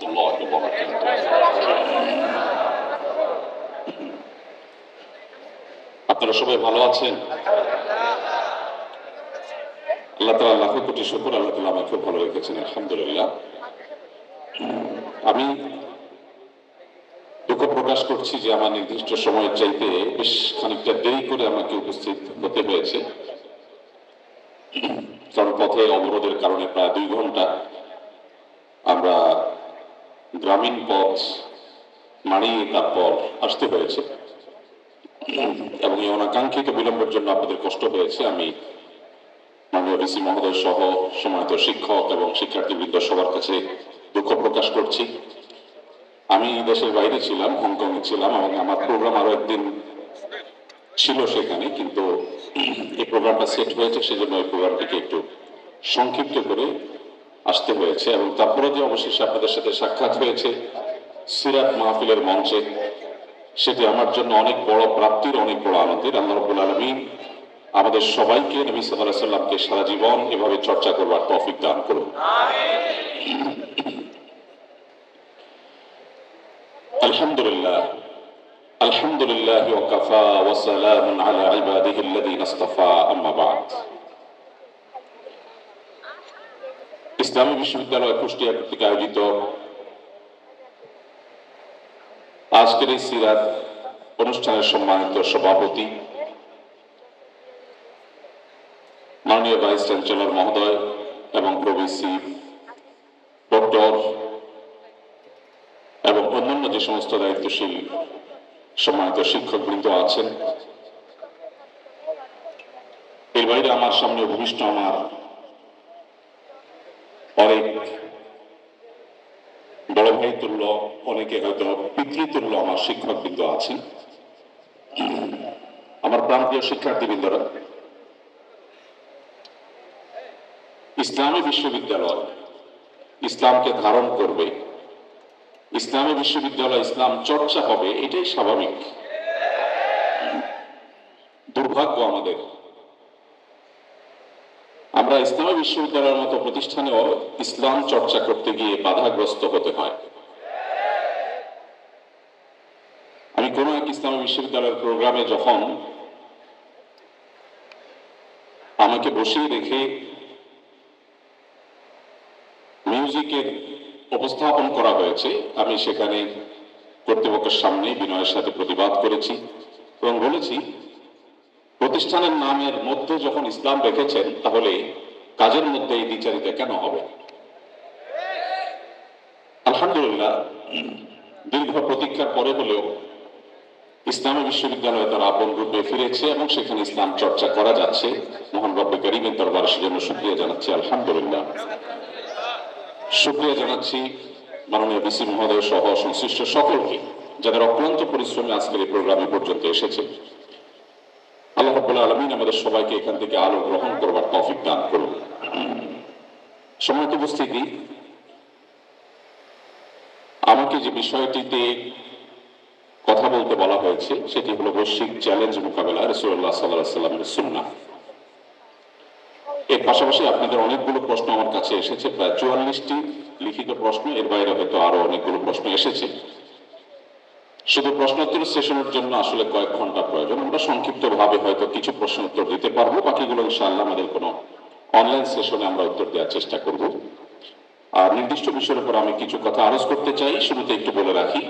الله وبركاته. আপনারা সবাই ভালো আছেন? আল্লাহ তাআলা লাখ কোটি শুকর, আল্লাহ তাআলা আমাকে ভালো রেখেছেন, আলহামদুলিল্লাহ। আমি দুঃখ প্রকাশ করছি যে আমার নির্দিষ্ট সময়ের চাইতে বেশ খানিকটা দেরি করে আমাকে উপস্থিত হতে হয়েছে, কারণ পথে অবরোধের কারণে প্রায় 2 ঘন্টা আমরা গ্রামীণ পথ মারিয়ে তারপর আসতে হয়েছে, এবং এই অনাকাঙ্ক্ষিত বিলম্বের জন্য আপনাদের কষ্ট হয়েছে। আমি মাননীয় ভিসি মহোদয় সহ সম্মানিত শিক্ষক এবং শিক্ষার্থীবৃন্দ সবার কাছে দুঃখ প্রকাশ করছি। আমি দেশের বাইরে ছিলাম, হংকংয়ে ছিলাম, এবং আমার প্রোগ্রাম আরো একদিন ছিল সেখানে, কিন্তু এই প্রোগ্রামটা সেট হয়েছে, সেজন্য এই প্রোগ্রামটিকে একটু সংক্ষিপ্ত করে আসতে হয়েছে। এবং তারপরে যে অবশেষে আপনাদের সাথে সাক্ষাৎ হয়েছে সিরাত মাহফিলের মঞ্চে, সেটি আমার জন্য অনেক বড় প্রাপ্তির, অনেক বড় আনন্দের। আল্লাহ রাব্বুল আলামিন আমাদের সবাইকে নবী সাল্লাল্লাহু আলাইহি সাল্লামকে সারা জীবন এভাবে চর্চা করবার তৌফিক দান করুন। আলহামদুলিল্লাহ, আলহামদুলিল্লাহ ওয়া কাফা ওয়া সালামুন আলা ইবাদিহি আল্লাযীনা ইসতাফা, আম্মা বা'দ। ইসলামী বিশ্ববিদ্যালয় কুষ্টিয়া কর্তৃক আয়োজিত আজকের এই সিরাত অনুষ্ঠানের সম্মানিত সভাপতি মাননীয় ভাইস চ্যান্সেলর মহোদয় এবং প্রভিসি ডক্টর এবং অন্যান্য যে সমস্ত দায়িত্বশীল সম্মানিত শিক্ষকবৃন্দ আছেন, এর বাইরে আমার সামনে ভূমিষ্ঠ আমার অনেক বড় ভাই তুল্য, অনেকে হয়তো পিতৃতুল্য আমার শিক্ষকবৃন্দ আছেন, আমার প্রান্তীয় শিক্ষার্থীবৃন্দরা। ইসলামী বিশ্ববিদ্যালয় ইসলামকে ধারণ করবে, ইসলামী বিশ্ববিদ্যালয় ইসলাম চর্চা হবে, এটাই স্বাভাবিক। দুর্ভাগ্য আমাদের, আমরা ইসলামী বিশ্ববিদ্যালয়ের মতো প্রতিষ্ঠানেও ইসলাম চর্চা করতে গিয়ে বাধাগ্রস্ত হতে হয়। আমি কোন এক ইসলামী বিশ্ববিদ্যালয়ের প্রোগ্রামে যখন আমাকে বসিয়ে রেখে মিউজিকের উপস্থাপন করা হয়েছে, আমি সেখানে কর্তৃপক্ষের সামনে বিনয়ের সাথে প্রতিবাদ করেছি এবং বলেছি, প্রতিষ্ঠানের নামের মধ্যে যখন ইসলাম রেখেছেন, তাহলে কাজের মধ্যে এই দ্বিচারিতা কেন হবে? আলহামদুলিল্লাহ, দীর্ঘ প্রতীক্ষার পরে হলেও ইসলামী বিশ্ববিদ্যালয়ে তারা আপন রূপে ফিরেছে এবং সেখানে ইসলাম চর্চা করা যাচ্ছে। মহান রব্বে কারীমের দরবারে সেজন্য শুকরিয়া জানাচ্ছি, আলহামদুলিল্লাহ। শুকরিয়া জানাচ্ছি মাননীয় ভিসি মহোদয় সহ সংশ্লিষ্ট সকলকে, যাদের অক্লান্ত পরিশ্রমে আজকের এই প্রোগ্রামে পর্যন্ত এসেছে। আল্লাহ রাব্বুল আলামিন আমাদের সবাইকে এখান থেকে আলো গ্রহণ করবার তৌফিক দান করুন। সম্মানিত উপস্থিতি, আমাকে যে বিষয়টিতে কথা বলতে বলা হয়েছে সেটি হলো বৈশ্বিক চ্যালেঞ্জ মোকাবেলা, রাসূলুল্লাহ সাল্লাল্লাহু আলাইহি ওয়াসাল্লামের সুন্নাহ। এর পাশাপাশি আপনাদের অনেকগুলো প্রশ্ন আমার কাছে এসেছে, প্রায় 44টি লিখিত প্রশ্ন, এর বাইরে হয়তো আরো অনেকগুলো প্রশ্ন এসেছে। শুধু প্রশ্নোত্তর সেশনের জন্য আসলে কয়েক ঘন্টা প্রয়োজন। আমরা সংক্ষিপ্ত ভাবে হয়তো কিছু প্রশ্ন উত্তর দিতে পারবো, বাকিগুলো ইনশাআল্লাহ আমাদের কোনো অনলাইন সেশনে আমরা উত্তর দেওয়ার চেষ্টা করব। আর নির্দিষ্ট বিষয়ের উপর আমি কিছু কথা আরজ করতে চাই। শুরুতে একটু বলে রাখি,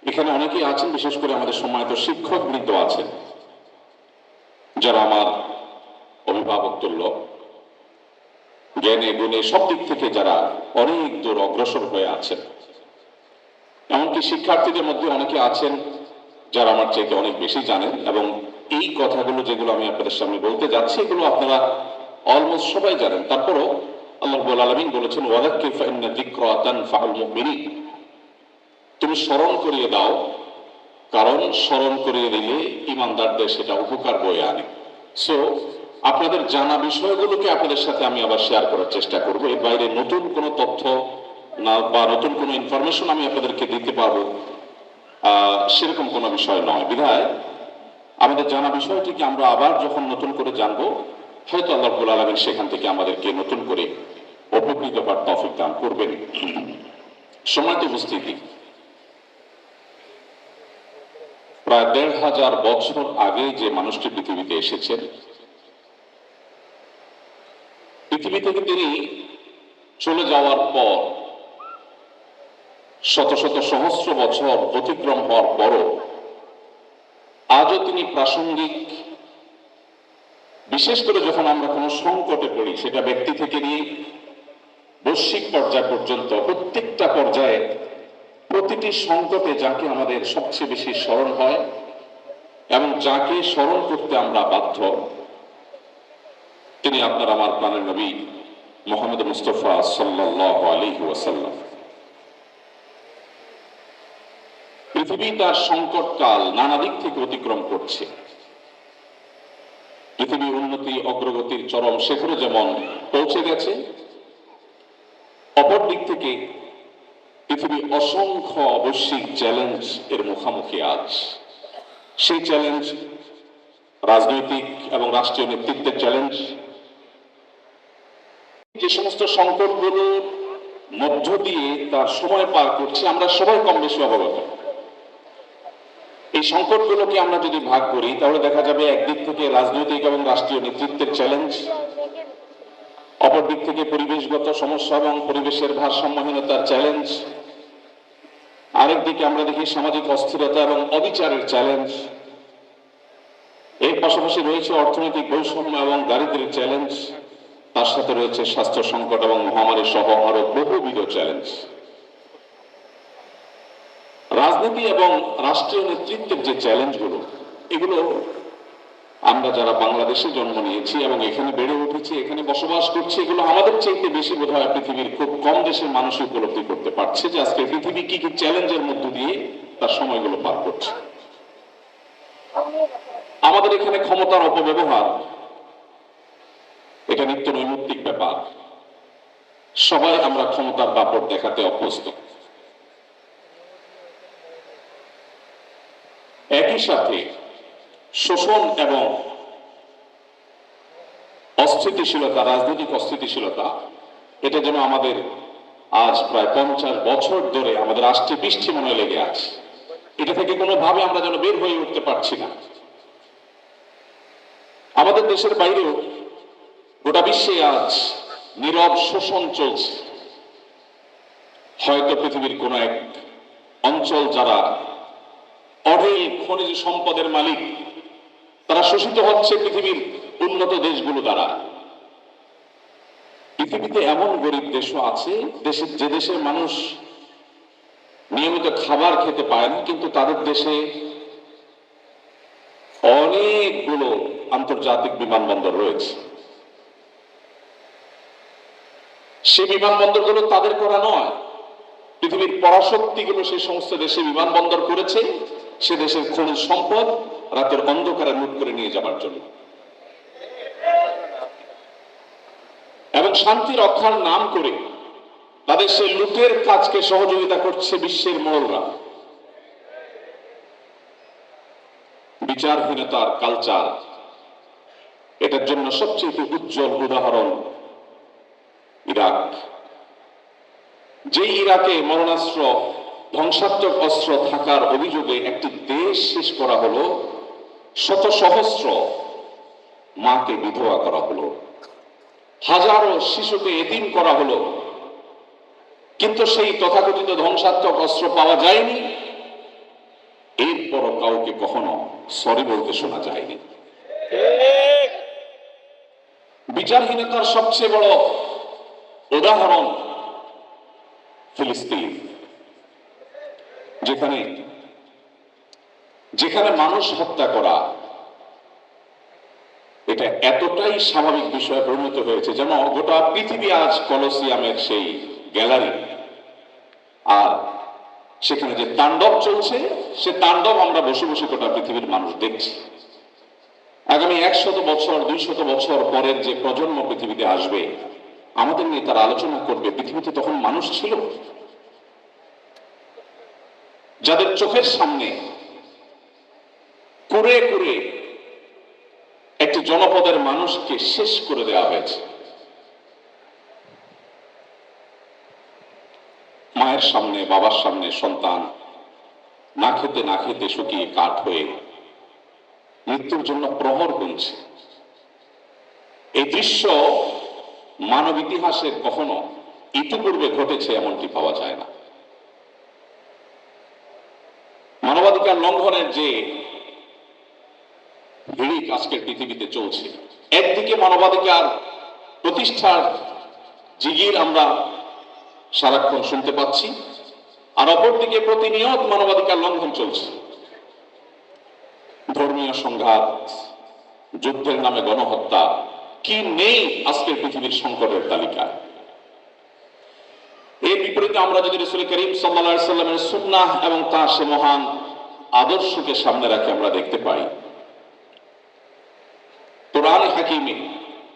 এখানে অনেকেই আছেন, বিশেষ করে আমাদের সম্মানিত শিক্ষকবৃন্দ আছেন, যারা আমার অভিভাবক তুল্য, জ্ঞানে গুণে সব দিক থেকে যারা অনেক দূর অগ্রসর হয়ে আছেন। এমনকি শিক্ষার্থীদের মধ্যে অনেকে আছেন যারা আমার চাইতে অনেক বেশি জানেন, এবং এই কথাগুলো যেগুলো আমি আপনাদের সামনে বলতে যাচ্ছি, এগুলো আপনারা অলমোস্ট সবাই জানেন। তারপরও আল্লাহ রাব্বুল আলামিন বলেছেন, ওয়াযাক্কির ফাইন্না যিকরা তানফাউল মুমিনিন, তুমি স্মরণ করিয়ে দাও, কারণ স্মরণ করিয়ে দিলে ঈমানদারদের সেটা উপকার বয়ে আনে। সো আপনাদের জানা বিষয়গুলোকে আপনাদের সাথে আমি আবার শেয়ার করার চেষ্টা করব। এর বাইরে নতুন কোনো তথ্য না বা নতুন কোনো ইনফরমেশন আমি আপনাদেরকে দিতে পারবো সেরকম কোনো বিষয় নয়। বিধায় আমাদের জানা বিষয়টিকে আমরা আবার যখন নতুন করে জানবো, হয়তো আল্লাহ রাব্বুল আলামিন সেখান থেকে আমাদেরকে নতুন করে উপকৃত হওয়ার তৌফিক দান করবেন। সম্মানিত উপস্থিতি, প্রায় ১৫০০ বছর আগে যে মানুষটি পৃথিবীতে এসেছেন, পৃথিবী থেকে তিনি চলে যাওয়ার পর শত শত সহস্র বছর অতিক্রম হওয়ার পরও আজও তিনি প্রাসঙ্গিক। বিশেষ করে যখন আমরা কোনো সংকটে পড়ি, সেটা ব্যক্তি থেকে নিয়ে বৈশ্বিক পর্যায় পর্যন্ত প্রত্যেকটা পর্যায়ে প্রতিটি সংকটে যাকে আমাদের সবচেয়ে বেশি স্মরণ হয় এবং যাকে স্মরণ করতে আমরা বাধ্য, তিনি আপনার আমার প্রাণের নবী মুহাম্মদ মুস্তাফা সাল্লাল্লাহু আলাইহি ওয়াসাল্লাম। পৃথিবী তার সংকটকাল নানা দিক থেকে অতিক্রম করছে। পৃথিবী উন্নতি অগ্রগতির চরম শিখরে যেমন পৌঁছে গেছে, অপর দিক থেকে পৃথিবী অসংখ্য বৈশ্বিক চ্যালেঞ্জ এর মুখোমুখি আজ। সেই চ্যালেঞ্জ রাজনৈতিক এবং রাষ্ট্রীয় নেতৃত্বের চ্যালেঞ্জ। যে সমস্ত সংকটগুলোর মধ্য দিয়ে তার সময় পার করছে, আমরা সবাই কম বেশি অবগত। এই সংকটগুলোকে আমরা যদি ভাগ করি তাহলে দেখা যাবে একদিক থেকে রাজনৈতিক এবং রাষ্ট্রীয় নেতৃত্বের চ্যালেঞ্জ, অপর দিক থেকে পরিবেশগত সমস্যা এবং পরিবেশের ভারসাম্যহীনতার চ্যালেঞ্জ, আরেক দিকে আমরা দেখি সামাজিক অস্থিরতা এবং অবিচারের চ্যালেঞ্জ। এর পাশাপাশি রয়েছে অর্থনৈতিক বৈষম্য এবং দারিদ্র্যের চ্যালেঞ্জ, তার সাথে রয়েছে স্বাস্থ্য সংকট এবং মহামারী সহ আরো বহুবিধ চ্যালেঞ্জ। রাজনীতি এবং রাষ্ট্রীয় নেতৃত্বের যে চ্যালেঞ্জগুলো, এগুলো আমরা যারা বাংলাদেশে জন্ম নিয়েছি এবং এখানে বেড়ে উঠেছি, এখানে বসবাস করছি, এগুলো আমাদের চাইতে বেশি বোধহয় পৃথিবীর খুব কম দেশের মানুষ উপলব্ধি করতে পারছে যে আজকে পৃথিবী কি কি চ্যালেঞ্জের মধ্য দিয়ে তার সময়গুলো পার করছে। আমাদের এখানে ক্ষমতার অপব্যবহার এটা নিত্য নৈমিত্তিক ব্যাপার। সবাই আমরা ক্ষমতার দাপট দেখাতে অভ্যস্ত। একই সাথে শোষণ এবং অস্থিতিশীলতা, রাজনৈতিক অস্থিতিশীলতা, এটা যেন আমাদের আজ প্রায় 50 বছর ধরে আমাদের আষ্টে পৃষ্ঠে মনে লেগে আছে। এটা থেকে কোনোভাবে আমরা যেন বের হয়ে উঠতে পারছি না। আমাদের দেশের বাইরেও গোটা বিশ্বে আজ নীরব শোষণ চলছে। হয়তো পৃথিবীর কোন এক অঞ্চল যারা অঢেল খনিজ সম্পদের মালিক, তারা শোষিত হচ্ছে পৃথিবীর উন্নত দেশগুলো দ্বারা। পৃথিবীতে এমন গরিব দেশও আছে, যে দেশের মানুষ নিয়মিত খাবার খেতে পায় না, কিন্তু তাদের দেশে অনেকগুলো আন্তর্জাতিক বিমানবন্দর রয়েছে। সেই বিমানবন্দরগুলো তাদের করা নয়, পৃথিবীর পরাশক্তিগুলো সেই সমস্ত দেশে বিমানবন্দর করেছে সে দেশের খনিজ সম্পদ রাতের অন্ধকারে লুট করে নিয়ে যাবার জন্য। এবং শান্তি রক্ষার নাম করে তাদের সেই লুটের কাজকে সহযোগিতা করছে বিশ্বের মোড়লরা। বিচারহীনতার কালচার, এটার জন্য সবচেয়ে উজ্জ্বল উদাহরণ ইরাক। যে ইরাকে মরণাস্ত্র, ধ্বংসাত্মক অস্ত্র থাকার অভিযোগে একটি দেশ শেষ করা হলো, শত সহস্র মাকে বিধবা করা হলো, হাজারো শিশুকে এতিম করা হলো, কিন্তু সেই তথাকথিত ধ্বংসাত্মক অস্ত্র পাওয়া যায়নি। এরপরও কাউকে কখনো সরি বলতে শোনা যায়নি। বিচারহীনতার সবচেয়ে বড় উদাহরণ ফিলিস্তিন, যেখানে মানুষ হত্যা করা এটা এতটাই স্বাভাবিক বিষয়ে পরিণত হয়েছে যেন গোটা পৃথিবী আজ কলোসিয়ামের সেই গ্যালারি। আর সেখানে যে তাণ্ডব চলছে, সে তাণ্ডব আমরা বসে বসে গোটা পৃথিবীর মানুষ দেখছি। আগামী 100 বছর 200 বছর পরের যে প্রজন্ম পৃথিবীতে আসবে, আমাদের নিয়ে তারা আলোচনা করবে পৃথিবীতে তখন মানুষ ছিল যাদের চোখের সামনে কুরে কুরে একটি জনপদের মানুষকে শেষ করে দেওয়া হয়েছে। মায়ের সামনে বাবার সামনে সন্তান না খেতে না খেতে শুকিয়ে কাঠ হয়ে মৃত্যুর জন্য প্রহর গুনছে। এই দৃশ্য মানব ইতিহাসের কখনো ইতিপূর্বে ঘটেছে এমনটি পাওয়া যায় না। মানবাধিকার লঙ্ঘনের যে হিড়িক আজকের পৃথিবীতে চলছে, একদিকে মানবাধিকার প্রতিষ্ঠার জিগির আমরা সারাক্ষণ শুনতে পাচ্ছি, আর অপরদিকে প্রতিনিয়ত মানবাধিকার লঙ্ঘন চলছে। ধর্মীয় সংঘাত, যুদ্ধের নামে গণহত্যা, কি নেই আজকের পৃথিবীর সংকটের তালিকায়। এর বিপরীতে আমরা যদি রাসূল করিম সাল্লাল্লাহু আলাইহি সাল্লামের সুন্নাহ এবং তার সে মহান আদর্শকে সামনে রাখে আমরা দেখতে পাই কোরআন হাকিমে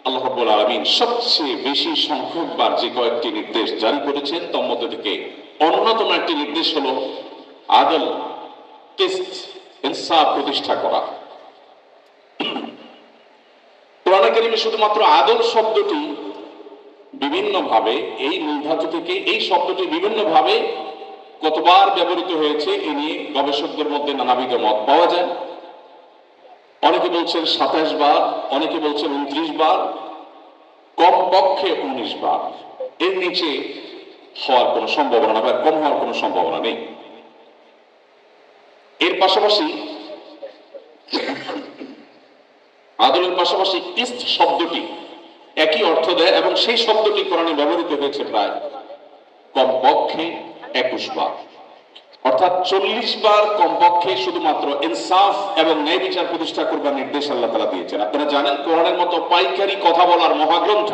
আল্লাহ রাব্বুল আলামিন সবচেয়ে বেশি সংখ্যকবার যে কয়েকটি নির্দেশ জারি করেছেন তার মধ্যে থেকে অন্যতম একটি নির্দেশ হলো আদল, কিসত, ইনসাফ প্রতিষ্ঠা করা। কোরআন কারীমে শুধুমাত্র আদল শব্দটি বিভিন্নভাবে এই মূল ধাতু থেকে এই শব্দটি বিভিন্নভাবে কতবার ব্যবহৃত হয়েছে এ নিয়ে গবেষকদের মধ্যে নানাবিধ মত পাওয়া যায়। অনেকে বলছেন 27 বার, অনেকে বলছেন 29 বার, কমপক্ষে 19 বার। এর নিচে হওয়ার কোনো সম্ভাবনা বা কম হওয়ার কোনো সম্ভাবনা নেই। এর পাশাপাশি আদলের পাশাপাশি কিসত শব্দটি একই অর্থ দেয় এবং সেই শব্দটি কোরআনে ব্যবহৃত হয়েছে প্রায় কমপক্ষে 21 বার, অর্থাৎ 40 বার কমপক্ষে শুধুমাত্র ইনসাফ এবং ন্যায় বিচার প্রতিষ্ঠা করবার নির্দেশ আল্লাহ তাআলা দিয়েছেন। আপনারা জানেন কোরআনের মতো পাইকারি কথা বলার মহাগ্রন্থ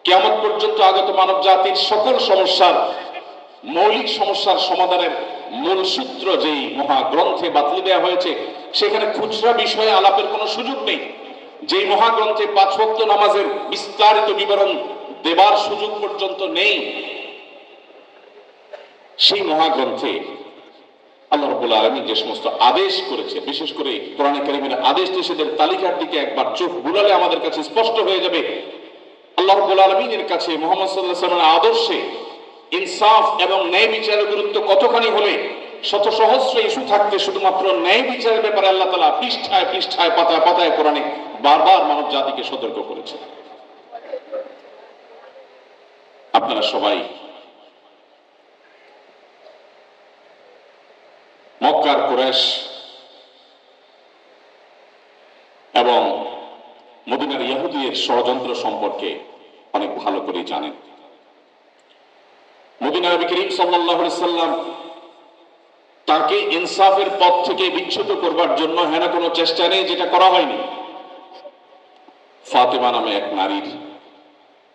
কিয়ামত পর্যন্ত আগত মানব জাতির সকল সমস্যার মৌলিক সমস্যার সমাধানের মূল সূত্র যেই মহাগ্রন্থে বাতলে দেওয়া হয়েছে, সেখানে খুচরা বিষয়ে আলাপের কোনো সুযোগ নেই। যেই মহাগ্রন্থে 5 ওয়াক্ত নামাজের বিস্তারিত বিবরণ দেবার সুযোগ পর্যন্ত নেই, সেই মহাগ্রন্থে আল্লাহ রাব্বুল আলামিন যে সমস্ত আদেশ করেছে, বিশেষ করে কোরআনে কারীমের আদেশ নিষেধের তালিকার দিকে একবার চোখ বুলালে আমাদের কাছে স্পষ্ট হয়ে যাবে আল্লাহ রাব্বুল আলামিনের কাছে মুহাম্মদ সাল্লাল্লাহু আলাইহি ওয়াসাল্লামের আদর্শে ইনসাফ এবং ন্যায় বিচারের গুরুত্ব কতখানি হলে শত সহস্র ইস্যু থাকতে শুধুমাত্র ন্যায় বিচারের ব্যাপারে আল্লাহ তাআলা পৃষ্ঠায় পৃষ্ঠায় পাতায় পাতায় কোরআনে বারবার মানব জাতিকে সতর্ক করেছে। আপনারা সবাই মক্কার কুরাইশ এবং মদিনার ইহুদীদের ষড়যন্ত্র সম্পর্কে অনেক ভালো করে জানেন। মদিনার নবী করিম সাল্লাল্লাহু আলাইহি সাল্লাম তাকে ইনসাফের পথ থেকে বিচ্যুত করবার জন্য হেন কোনো চেষ্টা নেই যেটা করা হয়নি। ফাতেমা নামে এক নারীর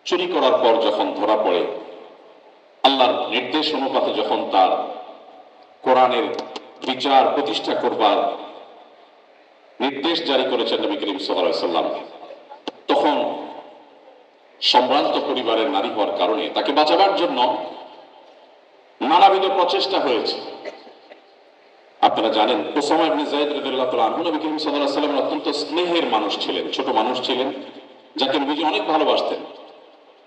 চুরি করার পর যখন ধরা পড়ে, আল্লাহর নির্দেশ অনুপাতে যখন তার কোরআনের বিচার প্রতিষ্ঠা করবার নির্দেশ জারি করেছেন নবী করিম সাল্লাল্লাহু আলাইহি সাল্লাম, তখন সম্ভ্রান্ত পরিবারের নারী হওয়ার কারণে তাকে বাঁচাবার জন্য নানাবিধ প্রচেষ্টা হয়েছে। আপনারা জানেন উসামা ইবনে যায়েদ রাদিয়াল্লাহু তাআলা আনহু নবী করিম সাল্লাল্লাহু আলাইহি সাল্লামের অত্যন্ত স্নেহের মানুষ ছিলেন, ছোট মানুষ ছিলেন, যাকে নবীজি অনেক ভালোবাসতেন।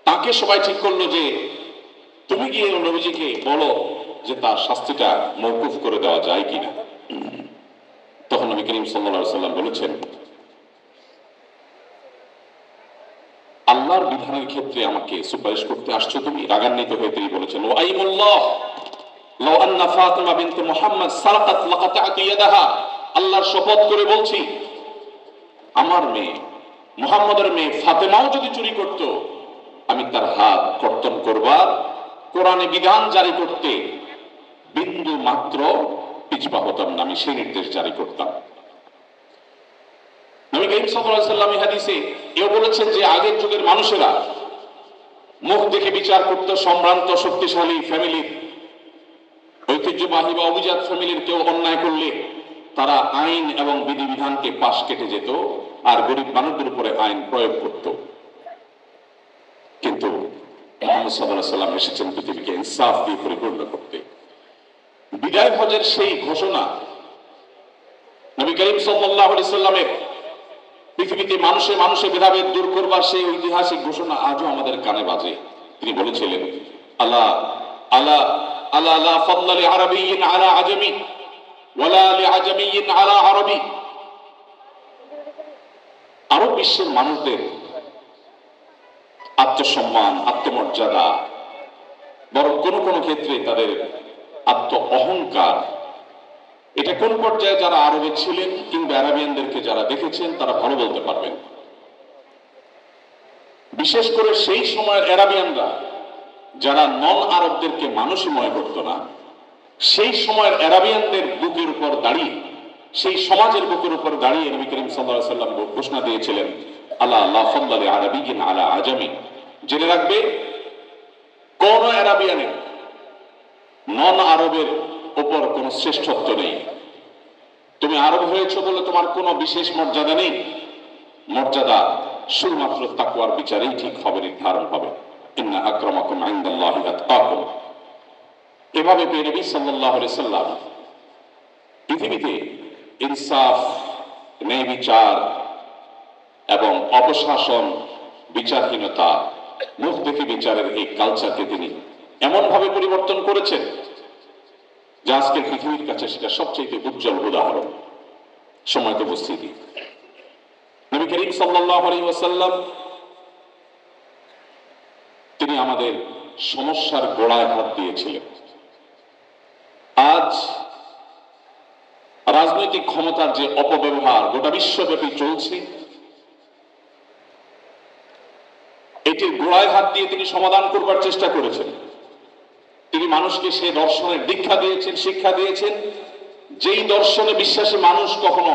তাকে সবাই ঠিক করলো যে তুমি গিয়ে নবীজিকে বলো যে তার শাস্তিটা মওকুফ করে দেওয়া যায় কিনা। তখন নবী করিম সাল্লাল্লাহু আলাইহি সাল্লাম বলেছেন, আল্লাহর বিধানের ক্ষেত্রে আমাকে সুপারিশ করতে আসছো তুমি? রাগান্বিত হয়ে তিনি বলেছেন, ওয়াইমুল্লাহ লাউ আন্না ফাতিমা বিনত মুহাম্মদ সারাকাত লাকাতা'তু ইয়াদাহা, আল্লাহর শপথ করে বলছি আমার মেয়ে মুহাম্মদের মেয়ে ফাতেমাও যদি চুরি করত, আমি তার হাত কর্তন করবার কোরআনে বিধান জারি করতে বিন্দু মাত্র পিছপা হতাম না, আমি সেই নির্দেশ জারি করতাম। নবী করিম সাল্লাল্লাহু আলাইহি ওয়াসাল্লাম এই হাদিসে এও বলেছেন যে আগের যুগের মানুষেরা মুখ দেখে বিচার করত। সম্ভ্রান্ত শক্তিশালী ফ্যামিলির, ঐতিহ্যবাহী বা অভিজাত ফ্যামিলির কেউ অন্যায় করলে তারা আইন এবং বিধিবিধানকে পাশ কেটে যেত আর গরিব মানুষদের উপরে আইন প্রয়োগ করত। কিন্তু মুহাম্মদ সাল্লাল্লাহু আলাইহি ওয়াসাল্লাম এসেছেন পৃথিবীকে ইনসাফ দিয়ে পরিপূর্ণ করতে। বিদায় হজের সেই ঘোষণা নবী করিম সাল্লাল্লাহু আলাইহি ওয়াসাল্লামের পৃথিবীতে মানুষে মানুষে ভেদাভেদ দূর করবার সেই ঐতিহাসিক ঘোষণা আজও আমাদের কানে বাজে। তিনি বলেছিলেন, আলা আলা আলা লা ফাদলা লিআরাবিয়্যিন আলা আজমি ওয়ালা লিআজমিয়্যিন আলা আরবি। আরব বিশ্বের মানুষদের আত্মসম্মান, আত্মমর্যাদা, বরং কোন কোন ক্ষেত্রে তাদের আত্ম অহংকার, এটা কোন পর্যায়ে যারা আরবে ছিলেন কিংবা আরাবিয়ানদেরকে যারা দেখেছেন তারা ভালো বলতে পারবেন। বিশেষ করে সেই সময়ের আরাবিয়ানরা যারা নন আরবদেরকে মানুষই মনে করত না, সেই সময়ের আরাবিয়ানদের বুকের উপর দাঁড়িয়ে, সেই সমাজের বুকের উপর দাঁড়িয়ে নবী করিম সাল্লাল্লাহু আলাইহি ওয়াসাল্লাম ঘোষণা দিয়েছিলেন আলা লা ফাদলা লিআরাবিয়্যিন আলা আজমি। জেনে রাখবে কোন আরাবিয়ানের নন আরবের উপর কোন শ্রেষ্ঠত্ব নেই। তুমি আরব হয়েছ বলে তোমার কোনো বিশেষ মর্যাদা নেই। মর্যাদা শুধুমাত্র তাকওয়ার বিচারেই ঠিক হবে, নির্ধারণ হবে। ইন্না আকরামাকুম ইনদাল্লাহি আতকাকুম। এভাবে নবী সাল্লাল্লাহু আলাইহি সাল্লাম পৃথিবীতে ইনসাফ, ন্যায় বিচার এবং অপশাসন, বিচারহীনতা, মুখ দেখে বিচারের এই কালচারকে তিনি এমনভাবে পরিবর্তন করেছেন যে আজকের পৃথিবীর কাছে সেটা সবচেয়ে উজ্জ্বল উদাহরণ। সময়ত উপস্থিতি, নবী করিম সাল্লাল্লাহু আলাইহি ওয়াসাল্লাম তিনি আমাদের সমস্যার গোড়ায় হাত দিয়েছিলেন। আজ রাজনৈতিক ক্ষমতার যে অপব্যবহার গোটা বিশ্বব্যাপী চলছে, এটির গোড়ায় হাত দিয়ে তিনি সমাধান করবার চেষ্টা করেছেন। তিনি মানুষকে সে দর্শনের দীক্ষা দিয়েছেন, শিক্ষা দিয়েছেন, যেই দর্শনে বিশ্বাসী মানুষ কখনো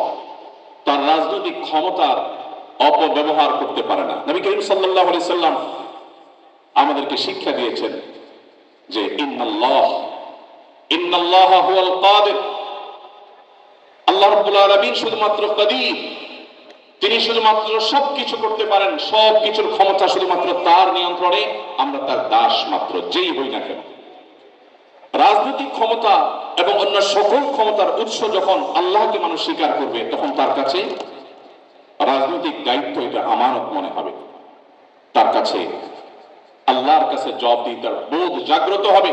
তার রাজনৈতিক ক্ষমতার অপব্যবহার করতে পারে না। নবী করিম সাল্লাল্লাহু আলাইহি সাল্লাম আমাদেরকে শিক্ষা দিয়েছেন যে ইন্নাল্লাহ হুয়াল কাদির, আল্লাহ রাব্বুল আলামিন শুধুমাত্র কাদির, তিনি শুধুমাত্র সবকিছু করতে পারেন, সবকিছুর ক্ষমতা শুধুমাত্র তার নিয়ন্ত্রণে, আমরা তার দাস মাত্র, যেই হই না কেন। রাজনৈতিক ক্ষমতা এবং অন্য সকল ক্ষমতার উৎস যখন আল্লাহকে মানুষ স্বীকার করবে, তখন তার কাছে রাজনৈতিক দায়িত্ব এটা আমানত মনে হবে। তার কাছে আল্লাহর কাছে জবাবদিহিতার বোধ জাগ্রত হবে।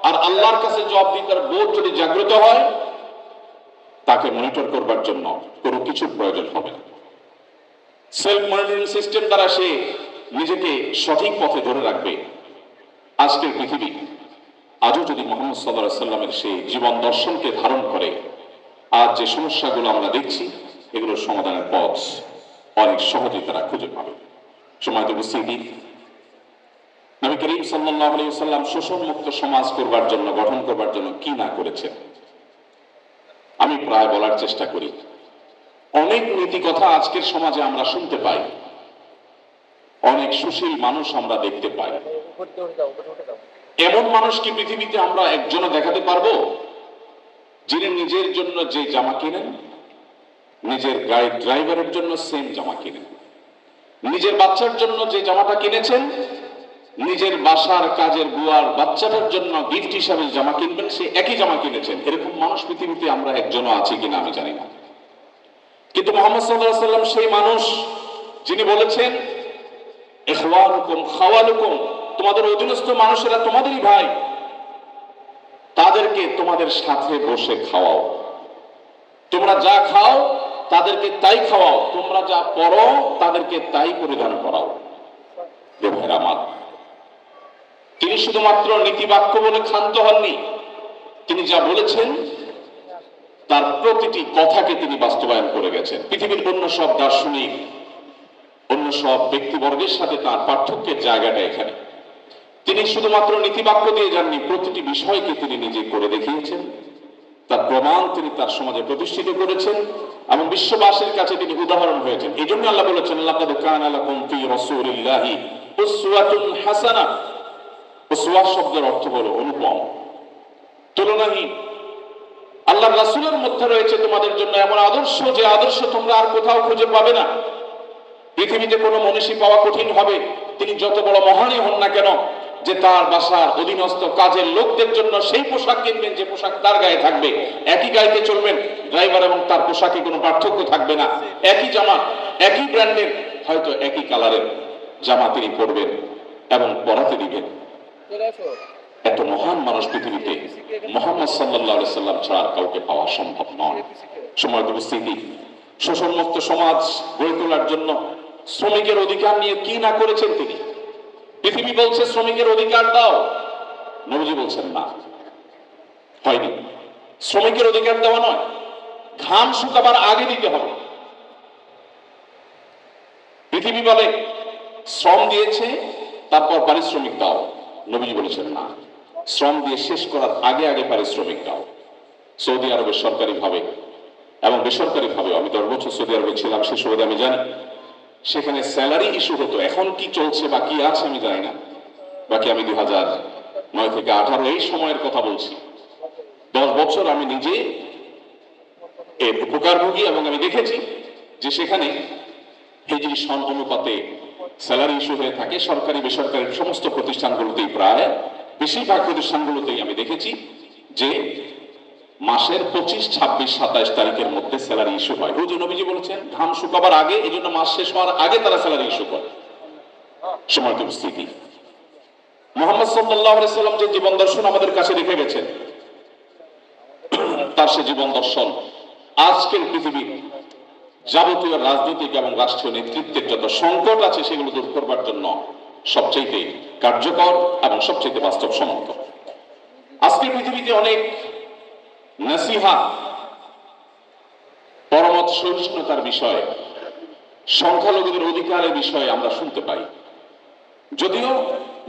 আর আল্লাহর কাছে জবাবদিহিতার বোধ যদি জাগ্রত হয়, তাকে মনিটর করবার জন্য কোনো কিছু প্রয়োজন হবে না। সেলফ মনিটরিং সিস্টেম দ্বারা সে নিজেকে সঠিক পথে ধরে রাখবে। আজকের পৃথিবী আজও যদি মুহাম্মদ সাল্লাল্লাহু আলাইহি সাল্লামের সেই জীবন দর্শনকে ধারণ করে, আজ যে সমস্যাগুলো আমরা দেখছি, এগুলোর সমাধানের পথ অনেক সহজেই তারা খুঁজে পাবে। সময়ত উপস্থিতি, নবী করিম সাল্লাল্লাহু আলাইহি ওয়াসাল্লাম শোষণ মুক্ত সমাজ করবার জন্য, গঠন করবার জন্য কি না করেছেন আমি প্রায় বলার চেষ্টা করি। অনেক নীতি কথা আজকের সমাজে আমরা শুনতে পাই, অনেক সুশীল মানুষ আমরা দেখতে পাই। এমন মানুষ কি পৃথিবীতে আমরা একজনও দেখাতে পারবো যিনি নিজের জন্য যে জামা কিনেন, নিজের গাড়ির ড্রাইভারের জন্য সেম জামা কিনেন, নিজের বাচ্চার জন্য যে জামাটা কিনেছেন, নিজের বাসার কাজের বুয়ার বাচ্চাটার জন্য গিফট হিসাবে জামা কিনবেন, সে একই জামা কিনেছেন? এরকম মানুষ পৃথিবীতে আমরা একজনও আছি কিনা আমি জানি না। কিন্তু মুহাম্মদ সাল্লাল্লাহু আলাইহি ওয়াসাল্লাম সেই মানুষ যিনি বলেছেন ইখওয়ানুকুম খাওয়ালুকুম, তোমাদের অধীনস্থ মানুষেরা তোমাদেরই ভাই, তাদেরকে তোমাদের সাথে বসে খাওয়াও, তোমরা যা খাও তাদেরকে তাই খাওয়াও, তোমরা যা পরো তাদেরকে তাই পরিধান করাও। আমার তিনি শুধুমাত্র নীতিবাক্য বলে ক্ষান্ত হননি, তিনি যা বলেছেন তার প্রতিটি কথাকে তিনি বাস্তবায়ন করে গেছেন। পৃথিবীর অন্য সব দার্শনিক, অন্য সব ব্যক্তিবর্গের সাথে তার পার্থক্যের জায়গাটা এখানে। তিনি শুধুমাত্র নীতিবাক্য দিয়ে যাননি, প্রতিটি বিষয়কে তিনি নিজে করে দেখিয়েছেন, তার প্রমাণ তিনি তার সমাজে প্রতিষ্ঠিত করেছেন এবং বিশ্ববাসীর কাছে তিনি উদাহরণ হয়েছেন। এই জন্য আল্লাহ বলেছেন লাকাদ কানা লাকুম ফি রাসূলিল্লাহি উসওয়াতুন হাসানা। উসওয়া শব্দের অর্থ হলো অনুপম, তুলনাহীন। আল্লাহর রাসূলের মধ্যে রয়েছে তোমাদের জন্য এমন আদর্শ, যে আদর্শ তোমরা আর কোথাও খুঁজে পাবে না। পৃথিবীতে কোনো মনীষী পাওয়া কঠিন হবে, তিনি যত বড় মহানই হন না কেন, যে তার বাসার অধীনস্থ কাজের লোকদের জন্য সেই পোশাক কিনবেন যে পোশাক তার গায়ে থাকবে, একই গাড়িতে চলবেন, ড্রাইভার এবং তার পোশাকে কোনো পার্থক্য থাকবে না, একই জামা, একই ব্র্যান্ডের, হয়তো একই কালারের জামা তিনি পরবেন এবং পরাতে দিবেন। এত মহান মানুষ পৃথিবীতে মুহাম্মদ সাল্লাল্লাহু আলাইহি সাল্লাম ছাড়া আর কাউকে পাওয়া সম্ভব নয়। সম্মানিত উপস্থিতি, শোষণমুক্ত সমাজ গড়ে তোলার জন্য শ্রমিকের অধিকার নিয়ে কি না করেছেন তিনি। পৃথিবী বলছে শ্রমিকের অধিকার দাও, নবীজি বলছেন না, হয়নি। শ্রমিকের অধিকার দেওয়া নয়, ঘাম শুকাবার আগে দিতে হবে। পৃথিবী বলে শ্রম দিয়েছে তারপর পারিশ্রমিক দাও, নবীজি বলেছেন না, শ্রম দিয়ে শেষ করার আগে আগে পারিশ্রমিক দাও। সৌদি আরবের সরকারি ভাবে এবং বেসরকারি ভাবে, আমি 10 বছর সৌদি আরবে ছিলাম, সে সুবাদে আমি জানি সেখানে স্যালারি ইস্যু হতো। এখন কি চলছে বা কি আছে আমি জানি না, বাকি আমি 2009 থেকে 18 এই সময়ের কথা বলছি। 10 বছর আমি নিজে এর উপকারভোগী এবং আমি দেখেছি যে সেখানে হিজরি সন অনুপাতে স্যালারি ইস্যু হয়ে থাকে। সরকারি বেসরকারি সমস্ত প্রতিষ্ঠানগুলোতেই, প্রায় বেশিরভাগ প্রতিষ্ঠানগুলোতেই আমি দেখেছি যে মাসের 25, 26, 27 তারিখের মধ্যে স্যালারি ইস্যু হয়। ওই যে নবীজি বলেছেন ঘাম শুকাবার আগে, এই জন্য মাস শেষ হওয়ার আগে তারা স্যালারি ইস্যু করে। সম্মানিত উপস্থিতি, মুহাম্মদ সাল্লাল্লাহু আলাইহি সাল্লাম যে জীবন দর্শন আমাদের কাছে রেখে গেছেন, তার সে জীবন দর্শন আজকের পৃথিবীর যাবতীয় রাজনৈতিক এবং রাষ্ট্রীয় নেতৃত্বের যত সংকট আছে সেগুলো দূর করবার জন্য সবচেয়ে কার্যকর এবং সবচেয়ে বাস্তবসম্মত। আজকের পৃথিবীতে অনেক নসিহা, পরমত সহিষ্ণুতার বিষয়ে, সংখ্যালঘুদের অধিকারের বিষয়ে আমরা শুনতে পাই। যদিও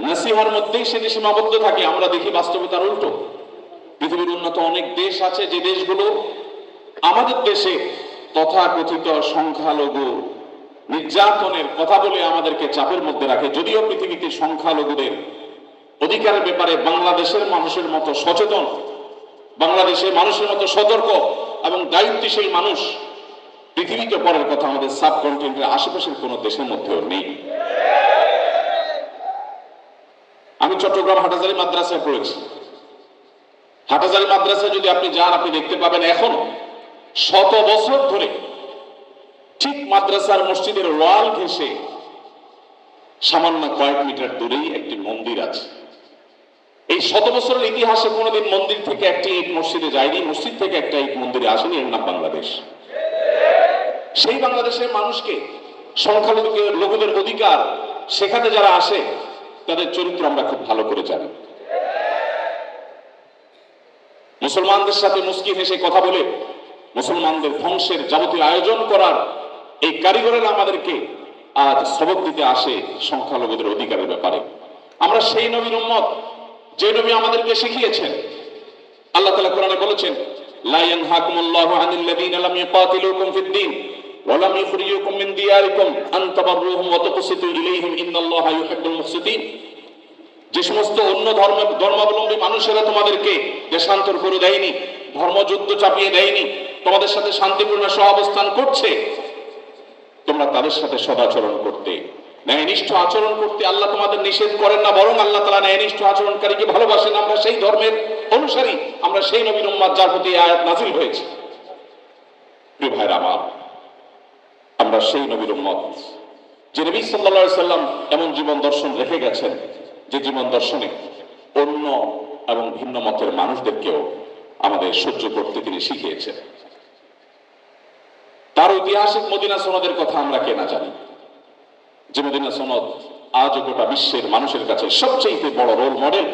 নসিহার মধ্যেই সেটি সীমাবদ্ধ থাকে, আমরা দেখি বাস্তবতার উল্টো। পৃথিবীর উন্নত অনেক দেশ আছে যে দেশগুলো আমাদের দেশে তথাকথিত সংখ্যালঘু নির্যাতনের কথা বলে আমাদেরকে চাপের মধ্যে রাখে। যদিও পৃথিবীতে সংখ্যালঘুদের অধিকারের ব্যাপারে বাংলাদেশের মানুষের মতো সচেতন, বাংলাদেশের মানুষের মতো সতর্ক এবং দায়িত্বশীল মানুষ পৃথিবীতে পরের কথা আমাদের সাবকন্টিনেন্টের আশেপাশের কোন দেশের মধ্যেও নেই। আমি চট্টগ্রাম হাটাজারি মাদ্রাসায় পড়েছি। হাটাজারি মাদ্রাসায় যদি আপনি যান, আপনি দেখতে পাবেন এখনো 100 বছর ধরে ঠিক মাদ্রাসার মসজিদের ওয়াল ঘেঁষে সামান্য কয়েক মিটার দূরেই একটি মন্দির আছে। এই 100 বছরের ইতিহাসে কোনোদিন মন্দির থেকে একটি ইট মসজিদে যায়নি, মসজিদ থেকে একটা ইট মন্দিরে আসেনি। এর নাম বাংলাদেশ। সেই বাংলাদেশের মানুষকে সংখ্যালঘুদের অধিকার শেখাতে যারা আসে, তাদের চরিত্র আমরা খুব ভালো করে জানি। মুসলমানদের সাথে মুস্কি হেসে কথা বলে মুসলমানদের ধ্বংসের যাবতীয় আয়োজন করার এই কারিগরেরা আমাদেরকে আজ সবক দিতে আসে সংখ্যালঘুদের অধিকারের ব্যাপারে। আমরা সেই নবীর উম্মত যে নবী আমাদেরকে শিখিয়েছেন। আল্লাহ তাআলা কোরআনে বলেছেন, লা ইয়ানহাকুমুল্লাহু আনিল লাযীনা লাম ইউকাতিলুকুম ফিদ-দীন ওয়া লাম ইখরিজুকুম মিন দিয়ারিকুম আন তাবাররুহুম ওয়া তুকসিতু ইলাইহিম ইন্নাল্লাহা ইউহিব্বুল মুকসিতিন। যে সমস্ত অন্য ধর্মাবলম্বী মানুষেরা তোমাদেরকে দেশান্তর করে দেয়নি, ধর্মযুদ্ধ চাপিয়ে দেয়নি, তোমাদের সাথে শান্তিপূর্ণ সহাবস্থান করছে, তোমরা তাদের সাথে সদাচরণ করতে, ন্যায়নিষ্ঠ আচরণ করতে আল্লাহ তোমাদের নিষেধ করেন না, বরং আল্লাহ তাআলা ন্যায়নিষ্ঠ আচরণকারীকে ভালোবাসেন। আমরা সেই ধর্মের অনুসারী, আমরা সেই নবীর উম্মত যার প্রতি আয়াত নাযিল হয়েছে। প্রিয় ভাইরা আমার, আমরা সেই নবীর উম্মত যে নবী সাল্লাল্লাহু আলাইহি সাল্লাম এমন জীবন দর্শন রেখে গেছেন, যে জীবন দর্শনে অন্য এবং ভিন্ন মতের মানুষদেরকেও আমাদের সহ্য করতে তিনি শিখিয়েছেন। তার ঐতিহাসিক মদিনা সনদের কথা আমরা কে না জানি, যে মদিনা সনদ আজ গোটা বিশ্বের মানুষের কাছে সবচেয়ে বড় রোল মডেল।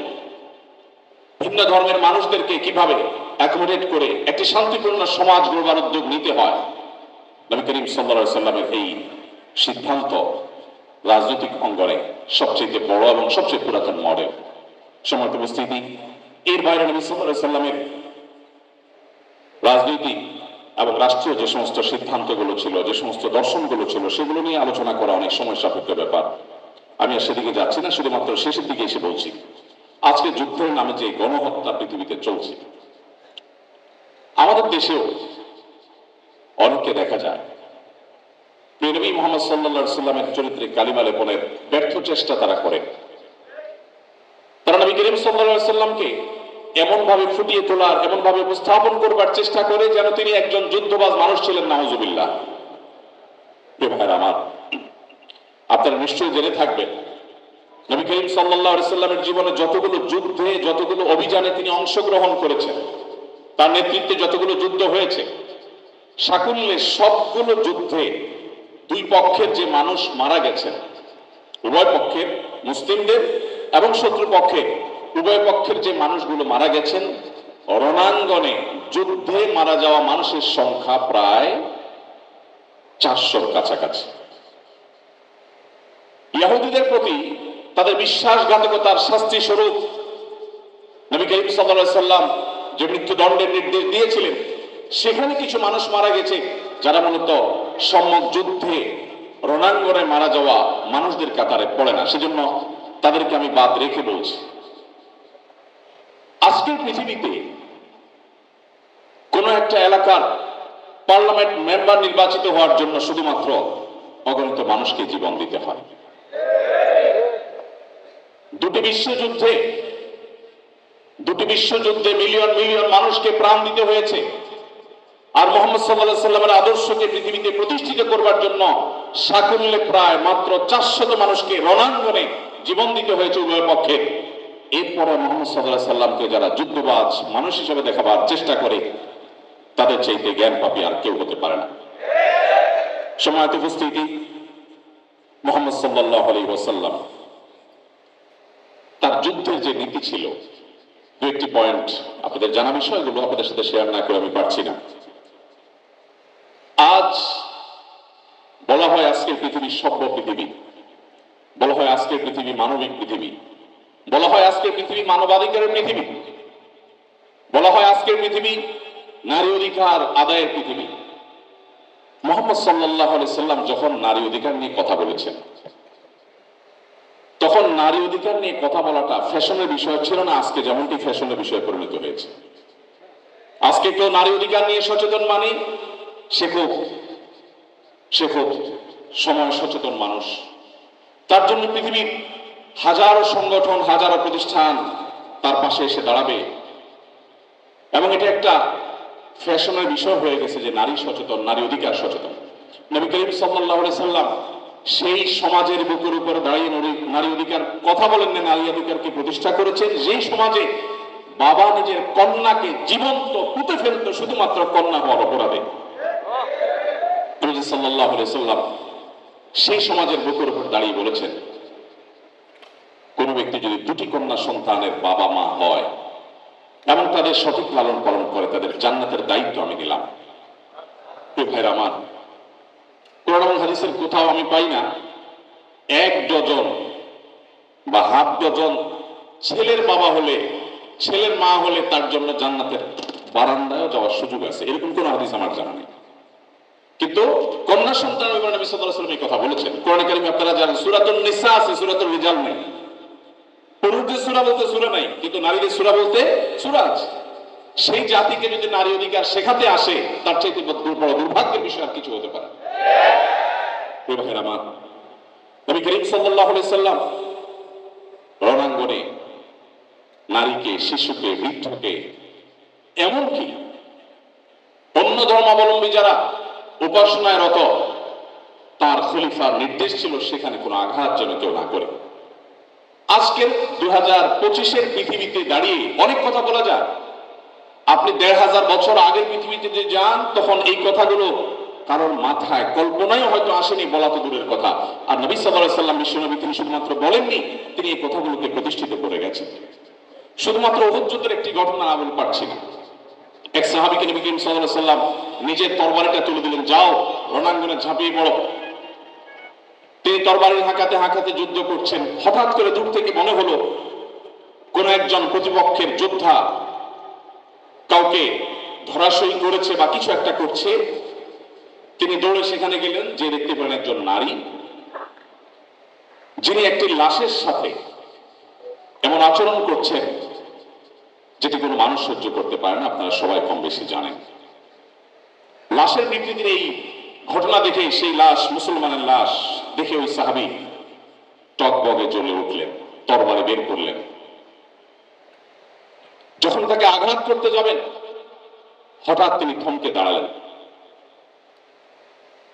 ভিন্ন ধর্মের মানুষদেরকে কিভাবে অ্যাকোমোডেট করে একটি শান্তিপূর্ণ সমাজ গড়বার উদ্যোগ নিতে হয়, নবী করিম সাল্লাল্লাহু আলাইহি সাল্লামের এই সিদ্ধান্ত রাজনৈতিক অঙ্গনে সবচেয়ে বড় এবং সবচেয়ে পুরাতন মডেল। সম্মানিত উপস্থিতি, এর বাইরে নবী সাল্লাল্লাহু আলাইহি সাল্লামের রাজনৈতিক এবং রাষ্ট্রীয় যে সমস্ত সিদ্ধান্তগুলো ছিল, যে সমস্ত দর্শনগুলো ছিল, সেগুলো নিয়ে আলোচনা করা অনেক সময় সাপেক্ষ ব্যাপার। আমি আর সেদিকে যাচ্ছি না, শুধুমাত্র শেষের দিকে এসে বলছি, আজকে যুদ্ধের নামে যে গণহত্যা পৃথিবীতে চলছে, আমাদের দেশেও অনেককে দেখা যায় নবী মুহাম্মদ সাল্লাল্লাহু আলাইহি সাল্লামের চরিত্রে কালিমা লেপনের ব্যর্থ চেষ্টা তারা করে। তারা নবী করিম সাল্লাল্লাহু আলাইহি সাল্লামকে এমন ভাবে ফুটিয়ে তোলার, এমন ভাবে উপস্থাপন করবার চেষ্টা করে যেন তিনি একজন যুদ্ধবাজ মানুষ ছিলেন। নাউজুবিল্লাহ। প্রিয় ভাইরা আমার, আপনারা নিশ্চয়ই জেনে থাকবেন নবী করিম সাল্লাল্লাহু আলাইহি সাল্লামের জীবনে যতগুলো যুদ্ধে, যতগুলো অভিযানে তিনি অংশগ্রহণ করেছেন, তার নেতৃত্বে যতগুলো যুদ্ধ হয়েছে, সাকুল্যে সবগুলো যুদ্ধে দুই পক্ষের যে মানুষ মারা গেছেন, উভয় পক্ষের, মুসলিমদের এবং শত্রু পক্ষে উভয় পক্ষের যে মানুষগুলো মারা গেছেন, রণাঙ্গনে যুদ্ধে মারা যাওয়া মানুষের সংখ্যা প্রায় 400-র কাছাকাছি। ইহুদিদের প্রতি তাদের বিশ্বাসঘাতকতার শাস্তি স্বরূপ নবী করিম সাল্লাল্লাহু আলাইহি সাল্লাম যে মৃত্যুদণ্ডের নির্দেশ দিয়েছিলেন, সেখানে কিছু মানুষ মারা গেছে যারা মূলত সম্মুখ যুদ্ধে রণাঙ্গনে মারা যাওয়া মানুষদের কাতারে পড়ে না, সেজন্য তাদেরকে আমি বাদ রেখে বলছি। আজকের পৃথিবীতে কোন একটা এলাকার পার্লামেন্ট মেম্বার নির্বাচিত হওয়ার জন্য শুধুমাত্র অগণিত মানুষকে জীবন দিতে হয়। দুটি বিশ্বযুদ্ধে মিলিয়ন মিলিয়ন মানুষকে প্রাণ দিতে হয়েছে। আর মুহাম্মদ সাল্লাল্লাহু আলাইহি সাল্লামের আদর্শকে পৃথিবীতে প্রতিষ্ঠিত করবার জন্য সাকুল্যে প্রায় মাত্র 400 মানুষকে রণাঙ্গনে জীবন দিতে হয়েছে উভয় পক্ষে। এরপরে মুহাম্মদ সাল্লাল্লাহু আলাইহি সাল্লামকে যারা যুদ্ধবাজ মানুষ হিসেবে দেখাবার চেষ্টা করে, তাদের চাইতে জ্ঞান পাপী আর কেউ হতে পারে না। সম্মানিত উপস্থিতি, মুহাম্মদ সাল্লাল্লাহু আলাইহি ওয়াসাল্লাম তার যুদ্ধের যে নীতি ছিল, দু একটি পয়েন্ট আপনাদের জানা বিষয়গুলো আপনাদের সাথে শেয়ার না করে আমি পারছি না। আজ বলা হয় আজকের পৃথিবী সভ্য পৃথিবী, বলা হয় আজকের পৃথিবী মানবিক পৃথিবী, বলা হয় আজকের পৃথিবী মানবাধিকারের পৃথিবী, বলা হয় আজকের পৃথিবী নারী অধিকার আদায়ের পৃথিবী। মুহাম্মদ সাল্লাল্লাহু আলাইহি সাল্লাম যখন নারী অধিকার নিয়ে কথা বলেছেন, তখন নারী অধিকার নিয়ে কথা বলাটা ফ্যাশনের বিষয় ছিল না, আজকে যেমনটি ফ্যাশনের বিষয়ে পরিণত হয়েছে। আজকে কেউ নারী অধিকার নিয়ে সচেতন মানে সে খুব সময় সচেতন মানুষ। তার জন্য পৃথিবীর হাজারো সংগঠন, হাজারো প্রতিষ্ঠান তার পাশে এসে দাঁড়াবে, এবং এটা একটা ফ্যাশনের বিষয় হয়ে গেছে যে নারী সচেতন, নারী অধিকার সচেতন। নবী করিম সাল্লাল্লাহু আলাইহি সাল্লাম সেই সমাজের বুকের উপর দাঁড়িয়ে নারী অধিকার কথা বলেন না, নারী অধিকারকে প্রতিষ্ঠা করেছেন যেই সমাজে বাবা নিজের কন্যাকে জীবন্ত পুঁতে ফেলত শুধুমাত্র কন্যা হওয়ার অপরাধে। নবী সাল্লাল্লাহু আলাইহি সাল্লাম সেই সমাজের বুকের উপর দাঁড়িয়ে বলেছেন, কোন ব্যক্তি যদি দুটি কন্যা সন্তানের বাবা মা হয় এবং তাদের সঠিক লালন পালন করে, তাদের জান্নাতের দায়িত্ব আমি নিলাম। প্রিয় ভাইরা আমার, কোরআন এবং হাদিসের কোথাও আমি পাই না 1 ডজন বা হাফ ডজন ছেলের বাবা হলে, ছেলের মা হলে তার জন্য জান্নাতের বারান্দায় যাওয়ার সুযোগ আছে, এরকম কোন হাদিস আমার জানা নেই। কিন্তু কন্যা সন্তান নবী সাল্লাল্লাহু আলাইহি সাল্লাম এই কথা বলেছেন। কোরআন কারীমে আপনারা জানেন সূরাতুন নিসা আছে, সূরাতুল রিজাল নেই। পুরুষদের সূরা বলতে সূরা নাই, কিন্তু নারীদের সূরা বলতে সূরা আছে। সেই জাতিকে যদি নারী অধিকার শেখাতে আসে, তার চাইতে বড় দুর্ভাগ্যের বিষয় আর কিছু হতে পারে। প্রিয় ভাইরা আমার, নবী করিম সাল্লাল্লাহু আলাইহি সাল্লাম রণাঙ্গনে নারীকে, শিশুকে, বৃদ্ধকে, এমনকি অন্য ধর্মাবলম্বী যারা উপাসনায় রত, তার খলিফার নির্দেশ ছিল সেখানে কোনো আঘাত যেন কেউ না করে। আজকের 2025-এর পৃথিবীতে দাঁড়িয়ে অনেক কথা বলা যায়। আপনি 1500 বছর আগের পৃথিবীতে যে যান, তখন এই কথাগুলো কারোর মাথায় কল্পনায় হয়তো আসেনি, বলা তো দূরের কথা। আর নবী সাল্লাল্লাহু আলাইহি সাল্লাম, বিশ্বনবী, তিনি শুধুমাত্র বলেননি, তিনি এই কথাগুলোকে প্রতিষ্ঠিত করে গেছেন। শুধুমাত্র উহুদ যুদ্ধের একটি ঘটনা না বলে পারছি না। এক সাহাবীকে নবী করিম সাল্লাল্লাহু আলাইহি সাল্লাম নিজের তরবারিটা তুলে দিলেন, যাও রণাঙ্গনে ঝাঁপিয়ে পড়ো। তিনি তরবারি হাঁকাতে হাঁকাতে যুদ্ধ করছেন। হঠাৎ করে দূর থেকে মনে হলো কোন একজন প্রতিপক্ষের যোদ্ধা কাউকে ধরাশয়ী করেছে বা কিছু একটা করছে। তিনি দৌড়ে সেখানে গেলেন, যে দেখতে পেলেন একজন নারী, যিনি একটি লাশের সাথে এমন আচরণ করছেন যেটি কোনো মানুষ সহ্য করতে পারে না। আপনারা সবাই কম বেশি জানেন। লাশের বিকৃতির এই ঘটনা দেখে, সেই লাশ মুসলমানের লাশ দেখে ওই সাহাবী টকবগে জ্বলে উঠলেন, তরবারি বের করলেন। যখন তাকে আঘাত করতে যাবেন, হঠাৎ তিনি থমকে দাঁড়ালেন,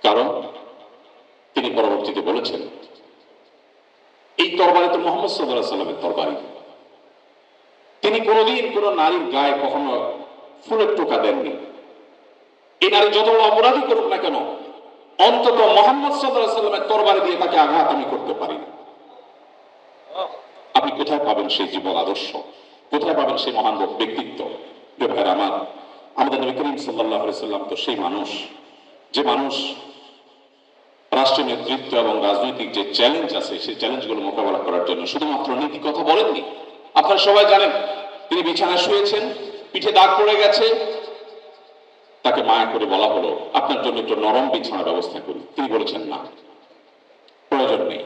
কারণ তিনি পরবর্তীতে বলেছেন, এই তরবারি তো মোহাম্মদ সাল্লাল্লাহু আলাইহি সাল্লামের তরবারি। তিনি কোনোদিন কোনো নারীর গায়ে কখনো ফুলের টোকা দেননি। এই নারী যত বড় অপরাধী করুক না কেন, অন্তত মোহাম্মদ সাল্লাল্লাহু আলাইহি সাল্লামের তরবারি দিয়ে তাকে আঘাত আমি করতে পারি না। আপনি কোথায় পাবেন সেই জীবন আদর্শ? কোথায় পাবেন সেই মহান ব্যক্তিত্ব? ভাইরা আমার, আমাদের নবী করিম সাল্লাল্লাহু আলাইহি সাল্লাম তো সেই মানুষ, যে মানুষ রাষ্ট্রীয় নেতৃত্ব এবং রাজনৈতিক যে চ্যালেঞ্জ আছে সেই চ্যালেঞ্জগুলো মোকাবেলা করার জন্য শুধুমাত্র নীতি কথা বলেননি। আপনারা সবাই জানেন, তিনি বিছানায় শুয়েছেন, পিঠে দাগ পড়ে গেছে, তাকে মায়া করে বলা হলো আপনার জন্য একটু নরম বিছানার ব্যবস্থা করি। তিনি বলেছেন না, প্রয়োজন নেই।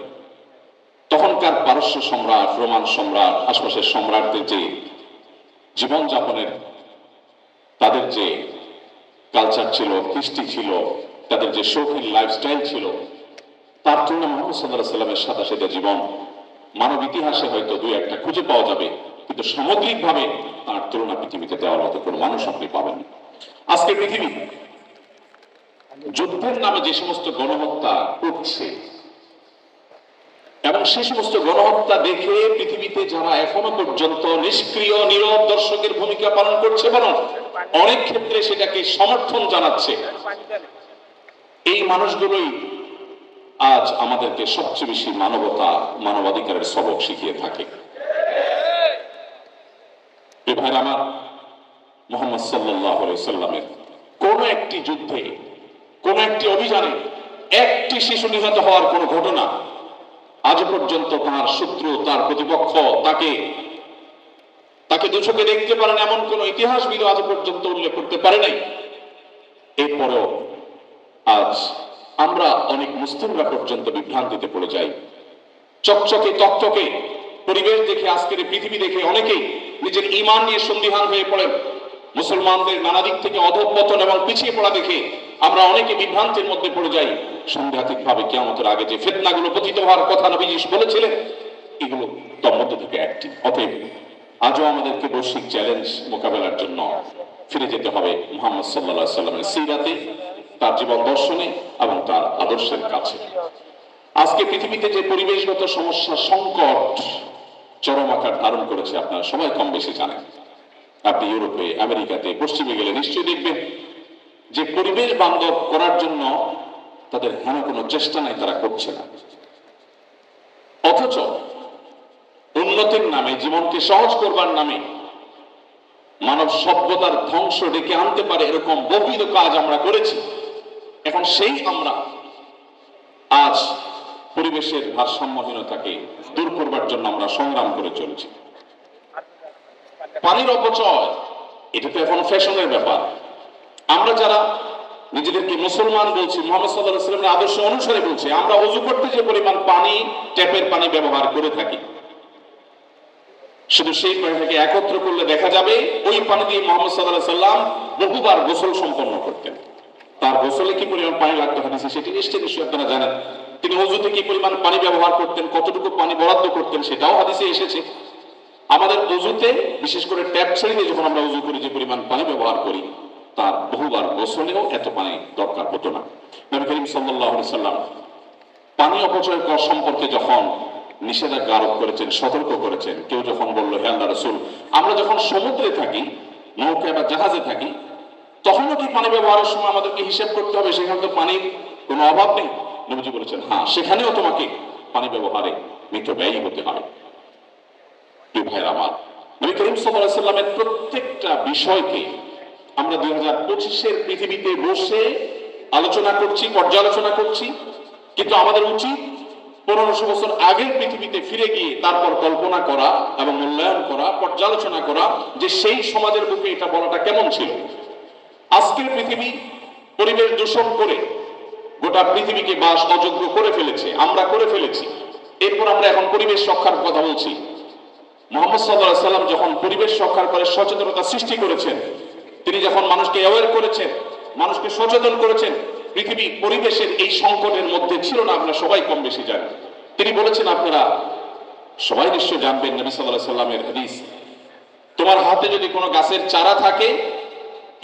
তখনকার পারস্য সম্রাট, রোমান সম্রাট, আশপাশের সম্রাটদের যে জীবনযাপনের তাদের যে কালচার ছিল, কৃষ্টি ছিল, তাদের যে শৌখিন লাইফস্টাইল ছিল, তার জন্য মুহাম্মদ সাল্লাল্লাহু আলাইহি সাল্লামের সাথে সাথে জীবন মানব ইতিহাসে হয়তো দুই একটা খুঁজে পাওয়া যাবে, কিন্তু সামগ্রিকভাবে তার তুলনা পৃথিবীতে দেওয়ার মতো কোনো মানুষ আপনি পাবেন। আজকে পৃথিবী যুদ্ধের নামে যে সমস্ত গণহত্যা করছে এবং সেই সমস্ত গণহত্যা দেখে পৃথিবীতে যারা এখনো পর্যন্ত নিষ্ক্রিয় নীরব দর্শকের ভূমিকা পালন করছে, বরং অনেক ক্ষেত্রে সেটাকে সমর্থন জানাচ্ছে, এই মানুষগুলোই আজ আমাদেরকে সবচেয়ে বেশি মানবতা, মানবাধিকারের সবক শিখিয়ে থাকে। ভাইরা আমার, মুহাম্মদ সাল্লাল্লাহু আলাইহি সাল্লামের কোন একটি যুদ্ধে, কোন একটি অভিযানে একটি শিশু নিহত হওয়ার কোন ঘটনা আজ পর্যন্ত তার শত্রু, তার প্রতিপক্ষ তাকে দুচোখে দেখতে পারেন এমন কোন ইতিহাসবিদ আজ পর্যন্ত উল্লেখ করতে পারে নাই। এরপরেও আজ আমরা অনেক মুসলিমরা পর্যন্ত বিভ্রান্তিতে পড়ে যাই। চকচকে তকচকে পরিবেশ দেখে, আজকের পৃথিবী দেখে অনেকেই নিজের ঈমান নিয়ে সন্দিহান হয়ে পড়েন। মুসলমানদের নানা দিক থেকে অধঃপতন এবং পিছিয়ে পড়া দেখে আমরা অনেকে বিভ্রান্তির মধ্যে পড়ে যাই। সাংঘাতিক ভাবে কিয়ামতের আগে যে ফিতনাগুলো পতিত হওয়ার কথা নবীজি বলেছিলেন, এগুলো তার মধ্যে থেকে একটি। অতএব আজও আমাদেরকে বৈশ্বিক চ্যালেঞ্জ মোকাবেলার জন্য ফিরে যেতে হবে মুহাম্মদ সাল্লাল্লাহু আলাইহি সাল্লামের সিরাতে, তার জীবন দর্শনে এবং তার আদর্শের কাছে। আজকে পৃথিবীতে যে পরিবেশগত সমস্যা, সংকট চরম আকার ধারণ করেছে, আপনারা সবাই কম বেশি জানেন। আপনি ইউরোপে, আমেরিকাতে, পশ্চিমে গেলে নিশ্চয়ই দেখবেন যে পরিবেশ বান্ধব করার জন্য তাদের হেন কোনো চেষ্টা নাই, তারা করছে না। অথচ উন্নতির নামে, জীবনকে সহজ করবার নামে মানব সভ্যতার ধ্বংস ডেকে আনতে পারে এরকম বহুবিধ কাজ আমরা করেছি। এখন সেই আমরা আজ পরিবেশের ভারসাম্যহীনতাকে দূর করবার জন্য আমরা সংগ্রাম করে চলছি। পানির অপচয়, এটা তো এখন ফ্যাশনের ব্যাপার। আমরা যারা নিজেদেরকে মুসলমান বলছি, মুহাম্মদ সাল্লাল্লাহু আলাইহি সাল্লামের আদর্শ অনুসারে বলছি, আমরা ওযু করতে যে পরিমাণ পানি, ট্যাপের পানি ব্যবহার করে থাকি, শুধু সেই পানিটাকে একত্র করলে দেখা যাবে ওই পানি দিয়ে মুহাম্মদ সাল্লাল্লাহু আলাইহি সাল্লাম বহুবার গোসল সম্পন্ন করতেন। তার গোসলে কি পরিমাণ পানি লাগতো হাদিসে সেটি নিশ্চয়ই আপনারা জানেন। তিনি ওযুতে কি পরিমাণ পানি ব্যবহার করতেন, কতটুকু পানি বরাদ্দ করতেন, সেটাও হাদিসে এসেছে। আমাদের ওযুতে, বিশেষ করে ট্যাপ ছেড়ে দিয়ে যখন আমরা ওযু করি যে পরিমাণ পানি ব্যবহার করি, তার বহুবার গোসলেও এত পানি দরকার হতো না। নবী করিম সাল্লাল্লাহু আলাইহি সাল্লাম পানি অপচয় করা সম্পর্কে যখন নিষেধাজ্ঞা আরোপ করেছেন, সতর্ক করেছেন, কেউ যখন বলল, হে আল্লাহর রাসূল, আমরা যখন সমুদ্রে থাকি, নৌকা বা জাহাজে থাকি, তখনও কি পানি ব্যবহারের সময় আমাদেরকে হিসাব করতে হবে? সেখানে তো পানির কোনো অভাব নেই। নবীজি বলেছেন, হ্যাঁ, সেখানেও তোমাকে পানি ব্যবহারে মিতব্যয়ী হতে হবে। ভাইয়ের আমার, নবী করিম সাল্লাল্লাহু আলাইহি সাল্লামের প্রত্যেকটা বিষয়কে আমরা 2025-এর পৃথিবীতে বসে আলোচনা করছি, পর্যালোচনা করছি, কিন্তু আমাদের উচিত 1500 বছর আগের পৃথিবীতে ফিরে গিয়ে তারপর কল্পনা করা এবং মূল্যায়ন করা, পর্যালোচনা করা যে সেই সমাজের বুকে এটা বলাটা কেমন ছিল। আজকের পৃথিবী পরিবেশ দূষণ করে গোটা পৃথিবীকে বাস অযোগ্য করে ফেলেছে, আমরা করে ফেলেছি। এরপর আমরা এখন পরিবেশ রক্ষার কথা বলছি। মুহাম্মদ সাল্লাল্লাহু আলাইহি সাল্লাম যখন পরিবেশ রক্ষার করে সচেতনতা সৃষ্টি করেছেন, তিনি যখন মানুষকে অ্যাওয়্যার করেছেন, মানুষকে সচেতন করেছেন, পৃথিবী পরিবেশের এই সংকটের মধ্যে ছিল না, আমরা সবাই কম বেশি জানি। তিনি বলেছেন, আপনারা সবাই নিশ্চয় জানবেন, নবী সাল্লাল্লাহু আলাইহি সাল্লামের হাদিস, তোমার হাতে যদি কোনো গাছের চারা থাকে,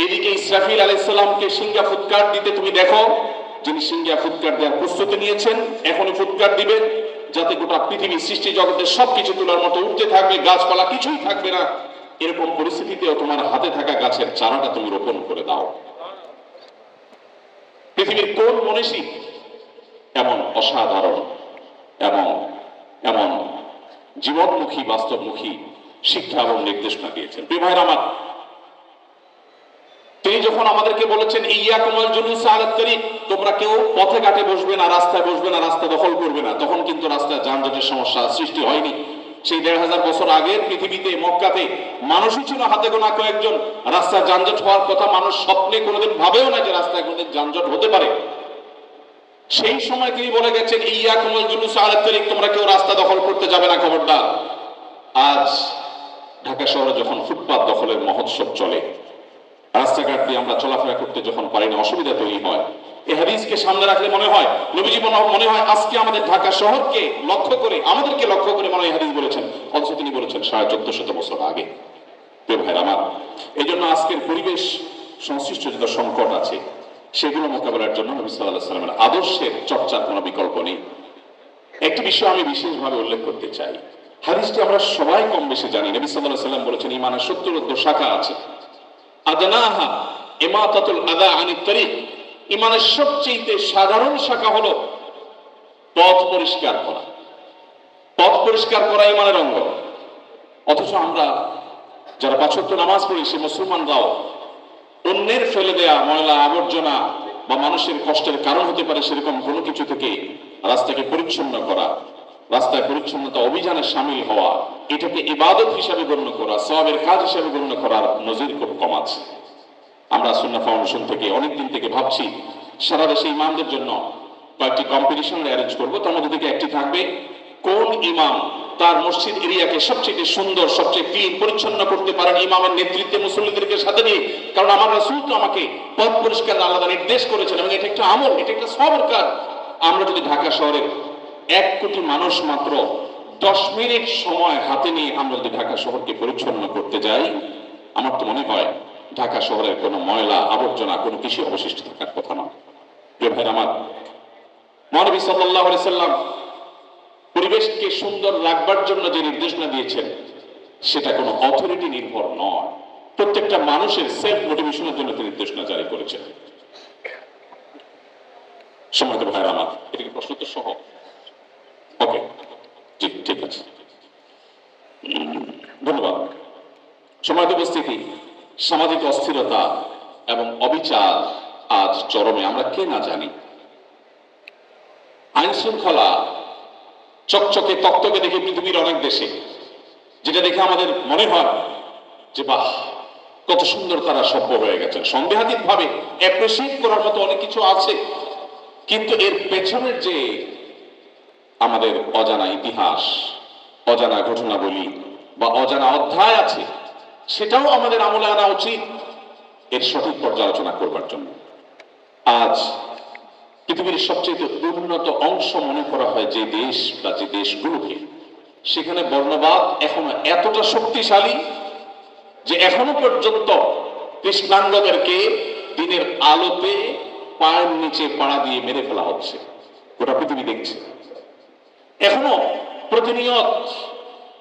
এদিকে ইসরাফিল আলাইহিস সালামকে সিংহা ফুৎকার দিতে তুমি দেখো, যিনি সিংহা ফুৎকার দেওয়ার প্রস্তুতি নিয়েছেন, এখনই ফুৎকার দিবেন, যাতে গোটা পৃথিবী সৃষ্টি জগতের সবকিছু তোলার মতো উঠতে থাকবে, গাছপালা কিছুই থাকবে না, এরকম পরিস্থিতিতেও তোমার হাতে থাকা গাছের চারাটা তুমি রোপণ করে দাও। পৃথিবীর কোন মনীষী এমন অসাধারণ এবং এমন জীবনমুখী বাস্তবমুখী শিক্ষা এবং নির্দেশনা দিয়েছেন? প্রিয় ভাইরা আমার, তিনি যখন আমাদেরকে বলেছেন ইয়াকুমুল জুলুস আলাত তারিক, তোমরা কেউ পথে ঘাটে বসবে না, রাস্তায় বসবে না, রাস্তা দখল করবে না, তখন কিন্তু রাস্তায় যানজটের সমস্যা সৃষ্টি হয়নি। সেই ১৫০০ বছর আগের পৃথিবীতে মক্কাতে মানুষই ছিল হাতে গোনা কয়েকজন। রাস্তায় যানজট হওয়ার কথা মানুষ স্বপ্নে কোনোদিন ভাবেও না যে রাস্তায় কোনোদিন যানজট হতে পারে। সেই সময় তিনি বলে গেছেন ইয়াকুমুল জুলুস আলাত তারিক, তোমরা কেউ রাস্তা দখল করতে যাবে না, খবরদার। আজ ঢাকা শহরে যখন ফুটপাত দখলের মহোৎসব চলে, রাস্তাঘাট দিয়ে আমরা চলাফেরা করতে যখন পারি না, অসুবিধা তৈরি হয়। এই হাদিসকে সামনে রাখলে মনে হয় নবীজি মনে হয় আজকে আমাদের ঢাকা শহরকে লক্ষ্য করে, আমাদেরকে লক্ষ্য করে মনে হয় হাদিস বলেছেন, অথচ তিনি বলেছেন ১৪৫০ বছর আগে। প্রিয় ভাইরা আমার, এই জন্য আজকের পরিবেশ সংশ্লিষ্ট যত সংকট আছে সেগুলো মোকাবেলার জন্য নবী সাল্লাল্লাহু আলাইহি ওয়াসাল্লামের আদর্শের চর্চার কোনো বিকল্প নেই। একটি বিষয় আমি বিশেষভাবে উল্লেখ করতে চাই। হাদিসটি আমরা সবাই কম বেশি জানি। নবী সাল্লাল্লাহু আলাইহি ওয়াসাল্লাম বলেছেন ঈমানের ৭০ শাখা আছে। আদনাহা ইমাতাতুল আযা আনিত তারিক, ঈমানের সবচেয়ে সাধারণ শাখা হলো পথ পরিষ্কার করা। পথ পরিষ্কার করা ঈমানের অঙ্গ। অথচ আমরা যারা ৫ ওয়াক্ত নামাজ পড়ি সে মুসলমানরাও অন্যের ফেলে দেয়া ময়লা আবর্জনা বা মানুষের কষ্টের কারণ হতে পারে সেরকম কোনো কিছু থেকে রাস্তাকে পরিচ্ছন্ন করা, রাস্তায় পরিচ্ছন্নতা অভিযানে সামিল হওয়া, এটাকে ইবাদত হিসাবে গণ্য করা, সওয়াবের কাজ হিসাবে গণ্য করার নজির খুব কম আছে। আমরা সুন্নাহ ফাউন্ডেশন থেকে অনেকদিন থেকে ভাবছি সারা দেশে ইমামদের জন্য কয়েকটি কম্পিটিশন অ্যারেঞ্জ করবো। তার মধ্যে থেকে একটি থাকবে কোন ইমাম তার মসজিদ এরিয়াকে সবচেয়ে সুন্দর, সবচেয়ে ক্লিন পরিচ্ছন্ন করতে পারেন ইমামের নেতৃত্বে মুসল্লিদেরকে সাথে নিয়ে। কারণ আমার রাসূল তো আমাকে পথ পরিষ্কার আলাদা নির্দেশ করেছেন এবং এটা একটা আমল, এটা একটা সওয়াবের কাজ। আমরা যদি ঢাকা শহরের ১ কোটি মানুষ মাত্র 10 মিনিট সময় হাতে নিয়ে আমরা যদি ঢাকা শহরকে পরিচ্ছন্ন করতে যাই, আমার তো মনে হয় ঢাকা শহরের কোনো ময়লা আবর্জনা কোনো কিছু অবশিষ্ট থাকার কথা নয়। প্রিয় ভাইরা আমার, মহানবী সাল্লাল্লাহু আলাইহি সাল্লাম পরিবেশকে সুন্দর রাখবার জন্য যে নির্দেশনা দিয়েছেন সেটা কোনো অথরিটি নির্ভর নয়, প্রত্যেকটা মানুষের সেলফ মোটিভেশনের জন্য তিনি নির্দেশনা জারি করেছেন। সম্মানিত ভাইরা আমার, এটা কি প্রশ্ন তো সহ? ওকে, জি ঠিক আছে, ধন্যবাদ। সম্মানিত উপস্থিতি, সামাজিক অস্থিরতা এবং অবিচার আজ চরমে। আমরা কে না জানি আইন শৃঙ্খলা চকচকে তক্তকে দেখে পৃথিবীর অনেক দেশে, যেটা দেখে আমাদের মনে হয় যে বাহ কত সুন্দর তারা সভ্য হয়ে গেছেন। সন্দেহাতীত ভাবে অ্যাপ্রিসিয়েট করার মতো অনেক কিছু আছে, কিন্তু এর পেছনের যে আমাদের অজানা ইতিহাস, অজানা ঘটনাবলী বা অজানা অধ্যায় আছে সেটাও আমাদের আমলে আনা উচিত এর সঠিক পর্যালোচনা করবার জন্য। আজ পৃথিবীর সবচেয়ে উন্নত অংশ মনে করা হয় যে দেশ বা যে দেশগুলোকে, সেখানে বর্ণবাদ এখনো এতটা শক্তিশালী যে এখনো পর্যন্ত কৃষ্ণাঙ্গদেরকে দিনের আলোতে পায়ের নিচে পাড়া দিয়ে মেরে ফেলা হচ্ছে। গোটা পৃথিবী দেখছে এখনো প্রতিনিয়ত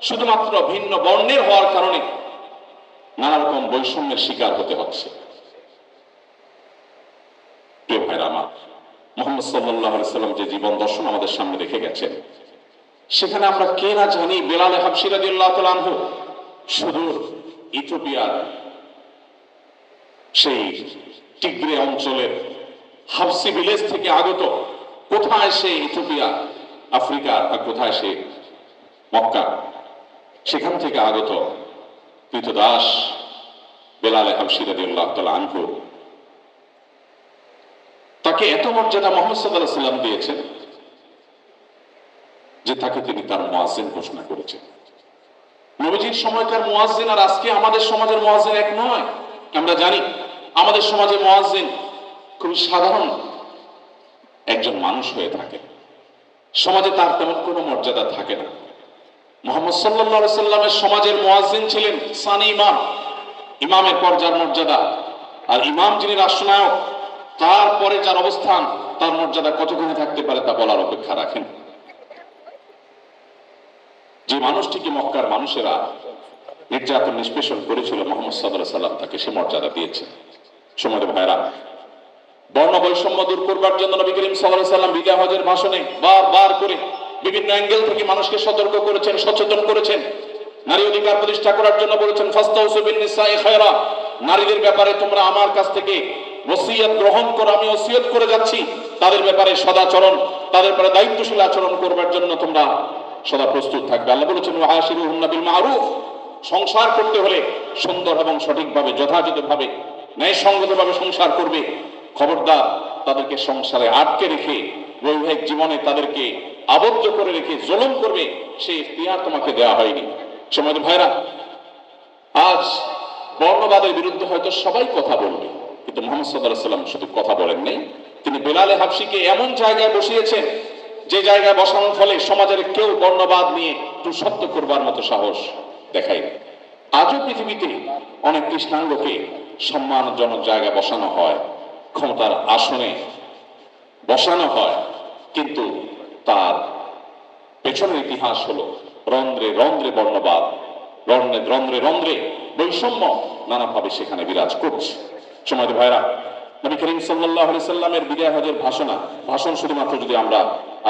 শুধুমাত্র ভিন্ন বর্ণের হওয়ার কারণে নানা রকম বৈষম্যের শিকার হতে হচ্ছে। প্রিয় ভাইরা আমার, মুহাম্মদ সাল্লাল্লাহু আলাইহি সাল্লাম যে জীবন দর্শন আমাদের সামনে রেখে গেছেন, সেখানে আমরা কে না জানি বেলাল হাবশী রাদিয়াল্লাহু তাআলা আনহু সুদূর ইথিওপিয়ার সেই টিগ্রে অঞ্চলের হাবশী ভিলেজ থেকে আগত, কোথায় সে ইথিওপিয়া আফ্রিকার আর কোথায় সে মক্কা, সেখান থেকে আগত কৃতদাস বেলাল হাবশী রাদিয়াল্লাহু তাআলা আনহু, তাকে এত মর্যাদা মুহাম্মদ সাল্লাল্লাহু আলাইহি সাল্লাম দিয়েছেন যে তাকে তিনি তার মুয়াজ্জিন ঘোষণা করেছেন। নবীজির সময়কার মুয়াজ্জিন আর আজকে আমাদের সমাজের মুয়াজ্জিন এক নয়। আমরা জানি আমাদের সমাজে মুয়াজ্জিন খুব সাধারণ একজন মানুষ হয়ে থাকে, সমাজে তার তেমন কোনো মর্যাদা থাকে না। মুহাম্মদ সাল্লাল্লাহু আলাইহি সাল্লামের সমাজের মুয়াজ্জিন ছিলেন সানি ইমাম, ইমামের পর যার মর্যাদা, আর ইমাম যিনি রাষ্ট্রনায়ক তারপরে যার অবস্থান, তার মর্যাদা কতখানি থাকতে পারে তা বলার অপেক্ষা রাখেন। যে মানুষটিকে মক্কার মানুষেরা নির্যাতন নিষ্পেষণ করেছিল, মোহাম্মদ সাল্লাল্লাহু আলাইহি সাল্লাম তাকে সে মর্যাদা দিয়েছে। সময় ভাইরা, বর্ণ বৈষম্য দূর করবার জন্য নবী করিম সাল্লাল্লাহু আলাইহি সাল্লাম বিদায় হজের ভাষণে বারবার করে বিভিন্ন অ্যাঙ্গেল থেকে মানুষকে সতর্ক করেছেন, সচেতন করেছেন। নারী অধিকার প্রতিষ্ঠা করার জন্য বলেছেন ফাস্তাউসু বিন নিসাই খায়রা, নারীদের ব্যাপারে তোমরা আমার কাছ থেকে ওসিয়ত গ্রহণ করো, আমি ওসিয়ত করে যাচ্ছি তাদের ব্যাপারে সদাচরণ, তাদের ব্যাপারে দায়িত্বশীল আচরণ করবার জন্য তোমরা সদা প্রস্তুত থাকবে। আল্লাহ বলেছেন ওয়াশিরুহুন্না বিল মারুফ, সংসার করতে হলে সুন্দর এবং সঠিকভাবে যথাযথভাবে ন্যায়সঙ্গতভাবে সংসার করবে। খবরদার তাদেরকে সংসারে আটকে রেখে বৈবাহিক জীবনে তাদেরকে আবদ্ধ করে রেখে জুলুম করবে, সেই ইখতিয়ার তোমাকে দেওয়া হয়নি। সময় ভাইরা, আজ বর্ণবাদের বিরুদ্ধে হয়তো সবাই কথা বলবে, কিন্তু মুহাম্মদ সাল্লাল্লাহু আলাইহি সাল্লাম শুধু কথা বলেন নাই, তিনি বেলালে হাবশিকে এমন জায়গায় বসিয়েছেন যে জায়গায় বসানোর ফলে সমাজের কেউ বর্ণবাদ নিয়ে একটু সত্য করবার মতো সাহস দেখায়। আজও পৃথিবীতে অনেক কৃষ্ণাঙ্গকে সম্মানজনক জায়গায় বসানো হয়, ক্ষমতার আসনে বসানো হয়, কিন্তু তার পেছনের ইতিহাস হলো রন্ধ্রে রন্ধ্রে বর্ণবাদ, রন্ধ্রে রন্ধ্রে বৈষম্য নানাভাবে সেখানে বিরাজ করছে। সময় ভাইরা, নবী করিম সাল্লাল্লাহু আলাইহি সাল্লামের বিদায় হজের ভাষণ শুধুমাত্র যদি আমরা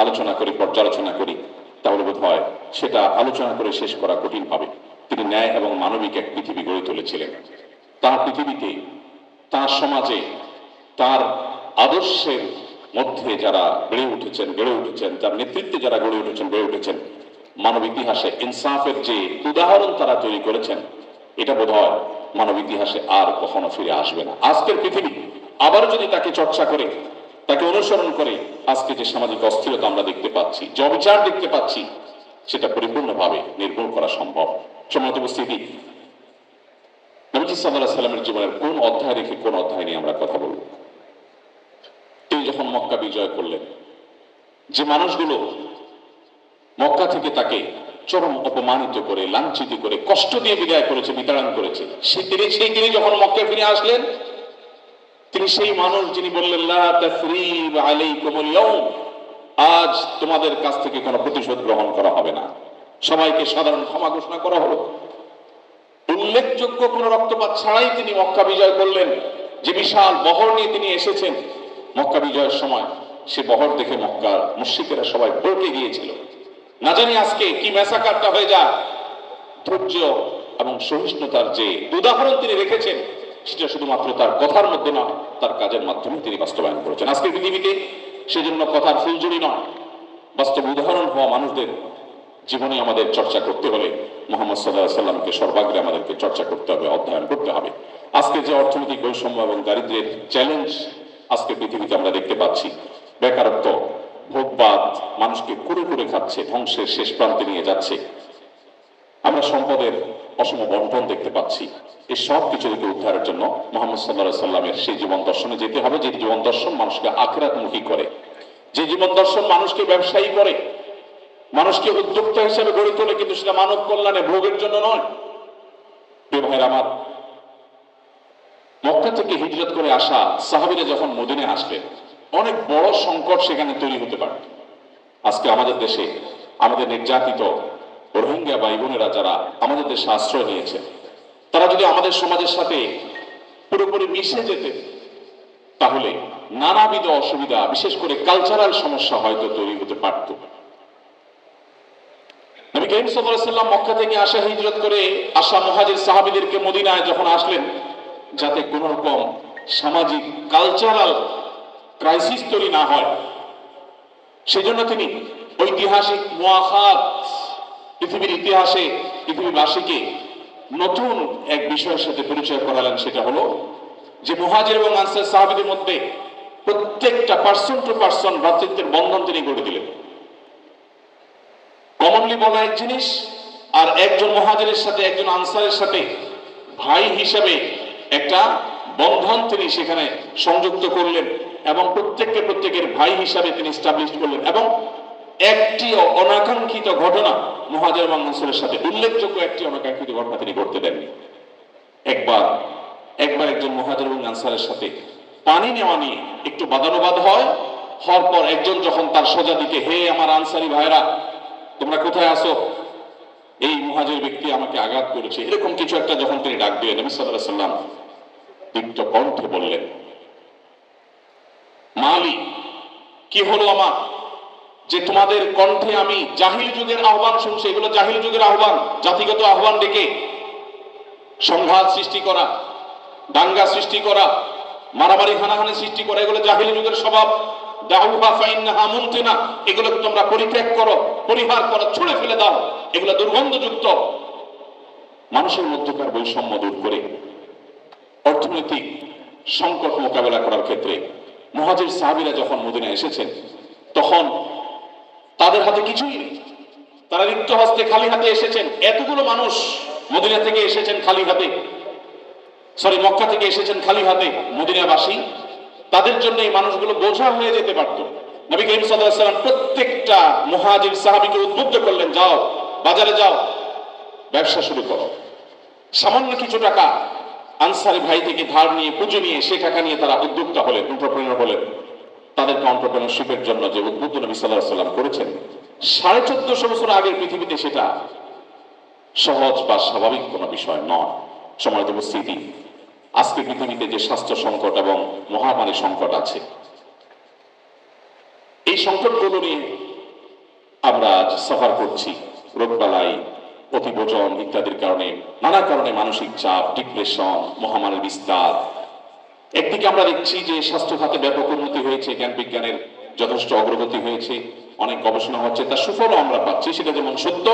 আলোচনা করি, পর্যালোচনা করি, তাহলে বোধ হয় সেটা আলোচনা করে শেষ করা কঠিন হবে। তিনি ন্যায় এবং মানবিক এক পৃথিবী গড়ে তুলেছিলেন। তার পৃথিবীতে, তার সমাজে, তার আদর্শের মধ্যে যারা বেড়ে উঠেছেন, তার নেতৃত্বে যারা গড়ে উঠেছেন, বেড়ে উঠেছেন, মানব ইতিহাসে ইনসাফের যে উদাহরণ তারা তৈরি করেছেন, এটা বোধ হয় মানব ইতিহাসে আর কখনো ফিরে আসবে না। আজকের পৃথিবী আবার যদি তাকে চর্চা করে, তাকে অনুসরণ করে, আজকে যে সামাজিক অস্থিরতা আমরা দেখতে পাচ্ছি, যে অবিচার দেখতে পাচ্ছি, সেটা পরিপূর্ণভাবে নির্মূল করা সম্ভব। সম্মানিত উপস্থিতি, নবীজি সাল্লাল্লাহু আলাইহি সাল্লামের জীবনের কোন অধ্যায় রেখে কোন অধ্যায় নিয়ে আমরা কথা বলবো? তিনি যখন মক্কা বিজয় করলেন, যে মানুষগুলো মক্কা থেকে তাকে চরম অপমানিত করে, লাঞ্ছিত করে, কষ্ট দিয়ে বিদায় করেছে, বিতাড়ন করেছে, তিনি যখন মক্কায় ফিরে আসলেন, তিনি সেই মানুষ যিনি বললেন লা তাসরিব আলাইকুমুল ইয়াউম, আজ তোমাদের কাছ থেকে কোনো প্রতিশোধ গ্রহণ করা হবে না, সবাইকে সাধারণ ক্ষমা ঘোষণা করা হলো। উল্লেখযোগ্য কোন রক্তপাত ছাড়াই তিনি মক্কা বিজয় করলেন। যে বিশাল বহর নিয়ে তিনি এসেছেন মক্কা বিজয়ের সময়, সে বহর দেখে মক্কার মুশরিকেরা সবাই ভরকে গিয়েছিল। না জানি আজকে কি ম্যাসাকারটা হয়ে যায়। ধৈর্য এবং সহিষ্ণুতার যে উদাহরণ তিনি রেখেছেন, সেটা শুধুমাত্র তার কথার মধ্যে নয়, তার কাজের মাধ্যমে তিনি বাস্তবায়ন করেছেন। আজকের পৃথিবীতে সেজন্য কথার ফুলঝুরি নয়, বাস্তব উদাহরণ হওয়া মানুষদের জীবনে আমাদের চর্চা করতে হলে মুহাম্মদ সাল্লাল্লাহু আলাইহি সাল্লামকে সর্বাগ্রে আমাদেরকে চর্চা করতে হবে, অধ্যয়ন করতে হবে। আজকে যে অর্থনৈতিক বৈষম্য এবং দারিদ্র্যের চ্যালেঞ্জ আজকে পৃথিবীতে আমরা দেখতে পাচ্ছি, বেকারত্ব, ভোগবাদ মানুষকে কুরে কুরে খাচ্ছে, ধ্বংসের শেষ প্রান্তে নিয়ে যাচ্ছে, আমরা সম্পদের অসম বন্টন দেখতে পাচ্ছি। এই সব কিছু থেকে উদ্ধারের জন্য মুহাম্মদ সাল্লাল্লাহু আলাইহি সাল্লামের সেই জীবন দর্শনে যেতে হবে, যে জীবন দর্শন মানুষকে আখিরাতমুখী করে, যে জীবন দর্শন মানুষকে ব্যবসায়ী করে, মানুষকে উদ্যোক্তা হিসেবে গড়ে তোলে, কিন্তু সেটা মানব কল্যাণে, ভোগের জন্য নয়। প্রিয় ভাইরা আমার, মক্কা থেকে হিজরত করে আসা সাহাবীরা যখন মদিনায় আসলেন, অনেক বড় সংকট সেখানে তৈরি হতে পারে। আজকে আমাদের দেশে আমাদের নির্যাতিত রোহিঙ্গা ভাই বোনেরা যারা আমাদের দেশে আশ্রয় নিয়েছেন, তারা যদি আমাদের সমাজের সাথে পুরোপুরি মিশে যেতে, তাহলে নানাবিধ অসুবিধা, বিশেষ করে কালচারাল সমস্যা হয়তো তৈরি হতে পারত। নবী করিম সাল্লাল্লাহু আলাইহি সাল্লাম মক্কা থেকে আসা, হিজরত করে আসা মুহাজির সাহাবীদেরকে মদিনায় যখন আসলেন, যাতে কোন রকম সামাজিক কালচারাল ক্রাইসিস তৈরি না হয়, সেজন্য তিনি ঐতিহাসিক মুআখাত, পৃথিবীর ইতিহাসে পৃথিবীবাসীকে নতুন এক বিষয়ের সাথে পরিচয় করালেন। সেটা হলো যে মুহাজির এবং আনসার সাহাবীদের মধ্যে প্রত্যেকটা পার্সন টু পার্সন ভ্রাতৃত্বের বন্ধন তিনি গড়ে দিলেন। কমনলি বলা এক জিনিস, আর একজন মুহাজিরের সাথে একজন আনসারের সাথে ভাই হিসেবে একটা বন্ধন তিনি সেখানে সংযুক্ত করলেন, এবং প্রত্যেকের ভাই হিসাবে তিনি এস্টাবলিশ করলেন। এবং একটি অনাকাঙ্ক্ষিত ঘটনা মুহাজির এবং আনসারের সাথে, উল্লেখযোগ্য একটি অনাকাঙ্ক্ষিত ঘটনা তিনি করতে দেননি। একবার একজন মুহাজির এবং আনসারের সাথে পানি নেওয়া নিয়ে একটু বাদানুবাদ হওয়ার পর একজন যখন তার সোজা দিকে, হে আমার আনসারি ভাইরা, তোমরা কোথায় আসো, এই মুহাজির ব্যক্তি আমাকে আঘাত করেছে, এরকম কিছু একটা যখন তিনি ডাক দিয়ে নবী সাল্লাল্লাহু আলাইহি ওয়াসাল্লাম দীপ্ত কণ্ঠে বললেন, মালি, কি হলো আমার, যে তোমাদের কণ্ঠে আমি জাহিল যুগের আহ্বান শুনছি। এগুলো জাহিল যুগের আহ্বান, জাতিগত আহ্বান ডেকে সংঘাত সৃষ্টি করা, দাঙ্গা সৃষ্টি করা, মারামারি হানাহানি সৃষ্টি করা, এগুলো জাহিল যুগের স্বভাব। দাউহা ফাইন্নাহা মুনতিনা, এগুলোকে তোমরা পরিত্যাগ করো, পরিহার করো, ছুঁড়ে ফেলে দাও, এগুলো দুর্গন্ধযুক্ত। মানুষের মধ্যকার বৈষম্য দূর করে অর্থনৈতিক সংকট মোকাবেলা করার ক্ষেত্রে মুহাজির সাহাবীরা যখন মদিনায় এসেছেন, তখন তাদের হাতে কিছুই নেই, তারা রিক্ত হস্তে খালি হাতে এসেছেন। এতগুলো মানুষ মদিনা থেকে এসেছেন খালি হাতে, মক্কা থেকে এসেছেন খালি হাতে মদিনাবাসী, তাদের জন্য এই মানুষগুলো বোঝা হয়ে যেতে পারত। নবী করিম সাল্লাল্লাহু আলাইহি ওয়াসাল্লাম প্রত্যেকটা মুহাজির সাহাবীকে উদ্বুদ্ধ করলেন, যাও বাজারে যাও, ব্যবসা শুরু করো। সামান্য কিছু টাকা আনসারী ভাই থেকে ধার নিয়ে, পুঁজি নিয়ে, সেই টাকা নিয়ে তারা উদ্যোক্তা হলেন, এন্টারপ্রেনার হলেন। তাদেরকে এন্টারপ্রেনারশিপের জন্য যে উদ্বুদ্ধ নবী সাল্লাল্লাহু আলাইহি ওয়াসাল্লাম করেছেন, 1450 বছর আগের পৃথিবীতে সেটা সহজ বা স্বাভাবিক কোনো বিষয় নয়। সম্মানিত উপস্থিতি, আজকে পৃথিবীতে যে স্বাস্থ্য সংকট এবং মহামারী সংকট আছে, এই সংকটগুলো নিয়ে আমরা আজ সাফার করছি। রোগবালাই, অতিভোজন ইত্যাদির কারণে, নানা কারণে মানসিক চাপ, ডিপ্রেশন, মহামারীর বিস্তার। একদিকে আমরা দেখছি যে স্বাস্থ্য খাতে ব্যাপক উন্নতি হয়েছে, জ্ঞান বিজ্ঞানের যথেষ্ট অগ্রগতি হয়েছে, অনেক গবেষণা হচ্ছে, তার সুফলও আমরা পাচ্ছি, সেটা যেমন সত্য।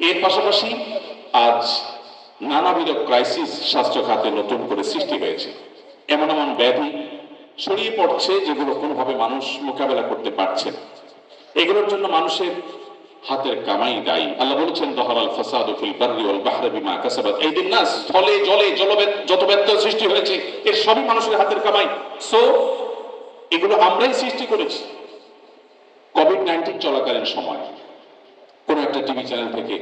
এর পাশাপাশি আজ নানাবিধ ক্রাইসিস স্বাস্থ্য খাতে নতুন করে সৃষ্টি হয়েছে। এমন এমন ব্যাধি ছড়িয়ে পড়ছে যেগুলো কোনোভাবে মানুষ মোকাবেলা করতে পারছে না। এগুলোর জন্য মানুষের হাতের কামাই দায়ী। আল্লাহ বলেছেন, দহরাল ফাসাদু ফিল বাররি ওয়াল বাহরি বিমা কাসাবাত আইদিন নাস, স্থলে জলে যত ব্যত্যয় সৃষ্টি হয়েছে, এর সবই মানুষের হাতের কামাই। সো এগুলো আমরাই সৃষ্টি করেছি। কোভিড-19 চলাকালীন সময় কোন একটা টিভি চ্যানেল থেকে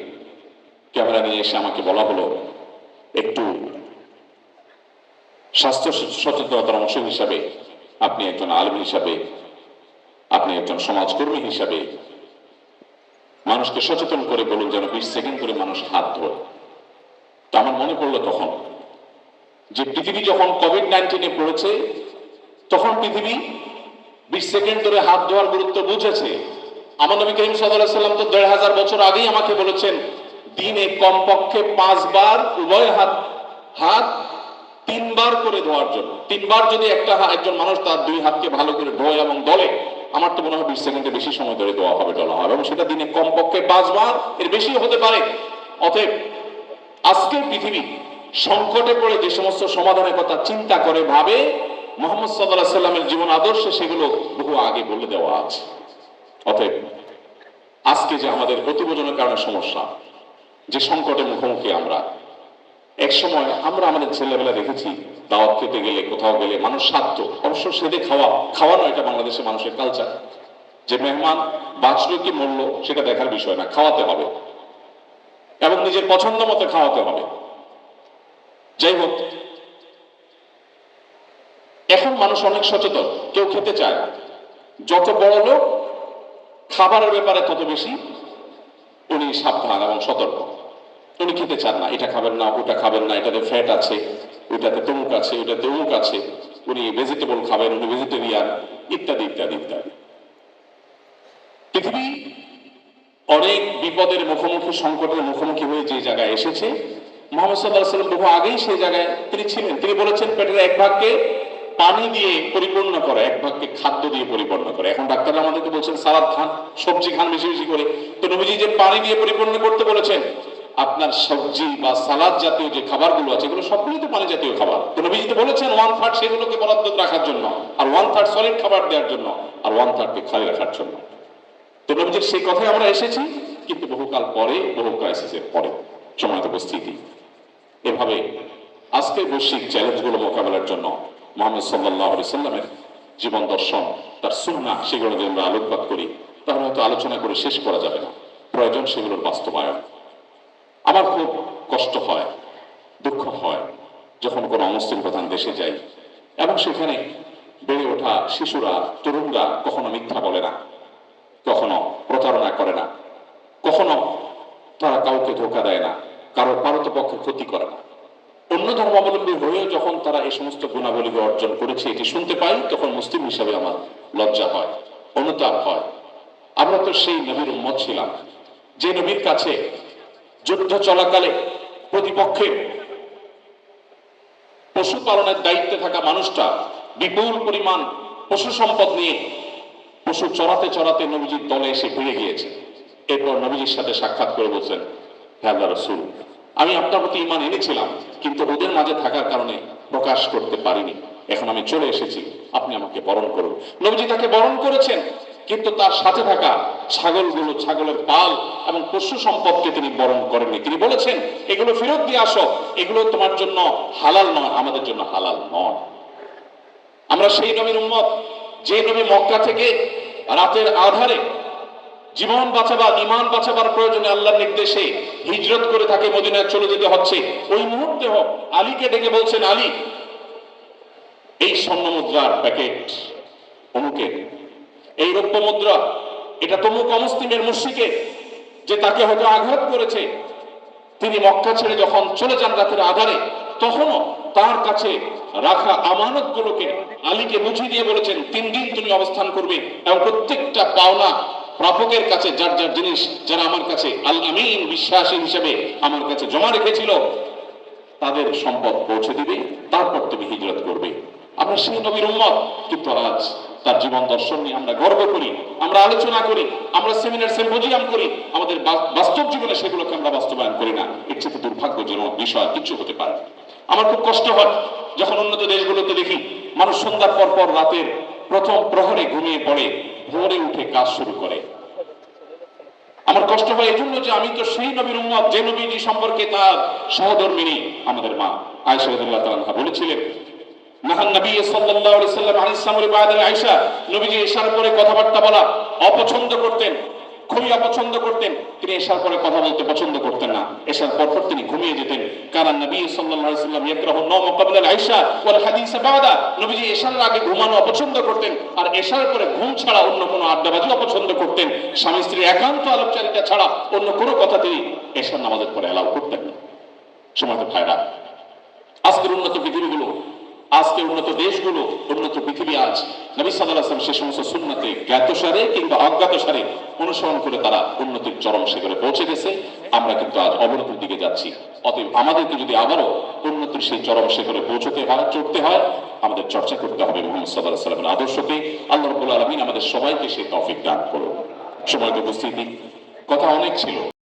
ক্যামেরা নিয়ে এসে আমাকে বলা হলো, একটু স্বাস্থ্য সচেতনতার অংশ হিসাবে, আপনি একজন আলেম হিসাবে, আপনি একজন সমাজকর্মী হিসাবে মানুষকে সচেতন করে বলুন যেন 20 সেকেন্ড করে মানুষ হাত ধোয়। তো আমার মনে পড়লো তখন যে পৃথিবী যখন কোভিড-19 পড়েছে, তখন পৃথিবী 20 সেকেন্ড ধরে হাত ধোয়ার গুরুত্ব বুঝেছে। আমার নবী করিম সাল্লাল্লাহু আলাইহি ওয়াসাল্লাম তো 1500 বছর আগেই আমাকে বলেছেন, দিনে কমপক্ষে 5 বার উভয় হাত 3 বার করে ধোয়ার জন্য। 3 বার যদি একজন মানুষ তার 2 হাতকে ভালো করে ধোয় এবং দলে, আমার তো মনে হয় 20 সেকেন্ডের বেশি সময় ধরে ধোয়া হবে, ডলা হবে, এবং সেটা দিনে কমপক্ষে 5 বার, এর বেশিও হতে পারে। অতএব আজকের পৃথিবী সংকটে পড়ে যে সমস্ত সমাধানের কথা চিন্তা করে ভাবে, মুহাম্মদ সাল্লাল্লাহু আলাইহি ওয়াসাল্লামের জীবন আদর্শে সেগুলো বহু আগে বলে দেওয়া আছে। অতএব আজকে যে আমাদের অতিভোজনের কারণে সমস্যা, যে সংকটের মুখোমুখি আমরা, এক সময় আমরা আমাদের ছেলেবেলা দেখেছি, দাওয়াত খেতে গেলে, কোথাও গেলে মানুষ সাধ্য, অবশ্য সেদে খাওয়ানো এটা বাংলাদেশের মানুষের কালচার, যে মেহমান বাঁচলো কি মরলো সেটা দেখার বিষয় না, খাওয়াতে হবে এবং নিজের পছন্দ মতো খাওয়াতে হবে। যাই হোক, এখন মানুষ অনেক সচেতন, কেউ খেতে চায় না। যত বড় লোক খাবারের ব্যাপারে তত বেশি উনি সাবধান এবং সতর্ক। উনি খেতে চান না, এটা খাবেন না, ওটা খাবেন না, এটাতে ফ্যাট আছে, ওইটাতে তমুক আছে, ওইটাতে অমুক আছে, উনি ভেজিটেবল খাবেন, উনি ভেজিটেরিয়ান, ইত্যাদি ইত্যাদি ইত্যাদি। পৃথিবী অনেক বিপদের মুখোমুখি, সংকটের মুখোমুখি হয়ে যে জায়গায় এসেছে, মুহাম্মদ সাল্লাল্লাহু আলাইহি ওয়াসাল্লাম বহু আগেই সেই জায়গায় তিনি ছিলেন। তিনি বলেছেন, পেটের এক ভাগকে পানি দিয়ে পরিপূর্ণ করে, এক ভাগকে খাদ্য দিয়ে পরিপূর্ণ করে। এখন ডাক্তাররা আমাদেরকে বলছেন সালাদ খান, সবজি খান বেশি বেশি করে। তো নবীজি যে পানি দিয়ে পরিপূর্ণ করতে বলেছেন, আপনার সবজি বা সালাদ জাতীয় যে খাবারগুলো আছে, এগুলো সবগুলোই তো পানি জাতীয় খাবার। তো নবীজি তো বলেছেন 1/3 সেগুলোকে বরাদ্দ রাখার জন্য, আর 1/3 সলিড খাবার দেওয়ার জন্য, আর 1/3 খালি রাখার জন্য। তো নবীজির সেই কথায় আমরা এসেছি, কিন্তু বহুকাল পরে, বহু ক্রাইসিসের পরে। সম্মানিত উপস্থিতি, এভাবে আজকের বৈশ্বিক চ্যালেঞ্জগুলো মোকাবেলার জন্য মুহাম্মদ সাল্লাল্লাহু আলাইহি সাল্লামের জীবন দর্শন, তার সুন্নাহ, সেগুলো যদি আমরা আলোকপাত করি, তাহলে হয়তো আলোচনা করে শেষ করা যাবে না। প্রয়োজন সেগুলোর বাস্তবায়ন। আমার খুব কষ্ট হয়, দুঃখ হয় যখন কোনো অমুসলিম প্রধান দেশে যাই এবং সেখানে বেড়ে ওঠা শিশুরা, তরুণরা কখনো মিথ্যা বলে না, কখনো প্রতারণা করে না, কখনো তারা কাউকে ধোঁকা দেয় না, কারোর পারতপক্ষে ক্ষতি করে না। অন্য ধর্মাবলম্বী হয়েও যখন তারা এই সমস্ত গুণাবলী অর্জন করেছে এটি শুনতে পাই, তখন মুসলিম হিসাবে আমার লজ্জা হয়, অনুতাপ হয়। আমরা তো সেই নবীর উম্মত ছিলাম যে নবীর কাছে যুদ্ধ চলাকালে প্রতিপক্ষের পশুপালনের দায়িত্বে থাকা মানুষটা বিপুল পরিমাণ পশু সম্পদ নিয়ে পশু চড়াতে চড়াতে নবীজির দলে এসে ভিড়ে গিয়েছে। এরপর নবীজির সাথে সাক্ষাৎ করে বলছেন, হে আল্লাহর রাসূল, আমি আপনার প্রতি ঈমান এনেছিলাম, কিন্তু ওদের মাঝে থাকার কারণে প্রকাশ করতে পারিনি। এখন আমি চলে এসেছি, আপনি আমাকে বরণ করুন। নবীজি তাকে বরণ করেছেন, কিন্তু তার সাথে থাকা ছাগলগুলো, ছাগলের পাল এবং পশু সম্পদকে তিনি বরণ করেননি। তিনি বলেছেন, এগুলো ফেরত দিয়ে আসো, এগুলো তোমার জন্য হালাল নয়, আমাদের জন্য হালাল নয়। আমরা সেই নবীর উম্মত যে নবী মক্কা থেকে রাতের আধারে জীবন বাঁচাবার, ঈমান বাঁচাবার প্রয়োজনে আল্লাহর নির্দেশে হিজরত করে তাকে মদিনায় চলে যেতে হচ্ছে। ওই মুহূর্তে আলীকে ডেকে বলছেন, আলী, এই স্বর্ণ মুদ্রার প্যাকেট অমুকের, এই রৌপ্য মুদ্রা এটা তমুক অমুসলিমের মুশরিকের, যে তাকে হয়তো আঘাত করেছে। তিনি মক্কা ছেড়ে যখন চলে যান রাতের আধারে, তখনও তার কাছে রাখা আমানত গুলোকে আলীকে বুঝিয়ে দিয়ে বলেছেন, 3 দিন তুমি অবস্থান করবে এবং প্রত্যেকটা পাওনা প্রাপকের কাছে যার যার জিনিস যারা আমার কাছে আল আমিন বিশ্বাসী হিসেবে আমার কাছে জমা রেখেছিল তাদের সম্পদ পৌঁছে দিবে, তারপর তুমি হিজরত করবে। আমরা সেই নবীর উম্মত, কিন্তু আজ তার জীবন দর্শন নিয়ে আমরা গর্ব করি, আমরা আলোচনা করি, আমরা সেমিনার সিম্পোজিয়াম করি, আমাদের বাস্তব জীবনে সেগুলোকে আমরা বাস্তবায়ন করি না। এর চেয়ে দুর্ভাগ্যজনক বিষয় কিছু হতে পারে। আমার খুব কষ্ট হয় যখন উন্নত দেশগুলোতে দেখি মানুষ সন্ধ্যার পর পর রাতের প্রথম প্রহরে ঘুমিয়ে পড়ে, ভোরে উঠে কাজ শুরু করে। আমার কষ্ট হয় এই জন্য যে আমি তো সেই নবীর উম্মত যে নবীজি সম্পর্কে তার সহধর্মিনী আমাদের মা আয়েশা রাদিয়াল্লাহু তাআলা আনহা বলেছিলেন, নাহান নবী সাল্লাল্লাহু আলাইহি সাল্লাম আনিস সামরি বা'দা আয়েশা, নবীজি এশার পরে কথাবার্তা বলা অপছন্দ করতেন, খুবই অপছন্দ করতেন। তিনি এশার পরে কথা বলতে পছন্দ করতেন না, এশার পর তিনি ঘুমিয়ে যেতেন। কারণ নবী সাল্লাল্লাহু আলাইহি সাল্লাম ইয়াকরাহু নাওম ক্বাবলা আয়েশা ওয়াল হাদিস বা'দা, নবীজি এশার আগে ঘুমানো অপছন্দ করতেন, আর এশার পরে ঘুম ছাড়া অন্য কোনো আড্ডাবাজি অপছন্দ করতেন। স্বামী স্ত্রীর একান্ত আলোচনা ছাড়া অন্য কোনো কথা তিনি এশার নামাজের পরে এলাও করতেন না। সময়ত ভাইরা, আজকের উন্নত পৃথিবীগুলো, আজকের উন্নত দেশগুলো, উন্নত পৃথিবী আজ নবী সাল্লাল্লাহু আলাইহি ওয়াসাল্লাম সে সমস্ত সুন্নতে জ্ঞাতসারে কিংবা অজ্ঞাতসারে অনুসরণ করে তারা উন্নতির চরম শিখরে পৌঁছে গেছে। আমরা কিন্তু আজ অবনতির দিকে যাচ্ছি। অতএব আমাদেরকে যদি আবারও উন্নতির সেই চরম শিখরে পৌঁছতে হয়, চড়তে হয়, আমাদের চর্চা করতে হবে মুহাম্মদ সাল্লাল্লাহু আলাইহি ওয়াসাল্লামের আদর্শকে। আল্লাহ রাব্বুল আলামিন আমাদের সবাইকে সেই তৌফিক দান করুন। সময়ত উপস্থিতি, কথা অনেক ছিল।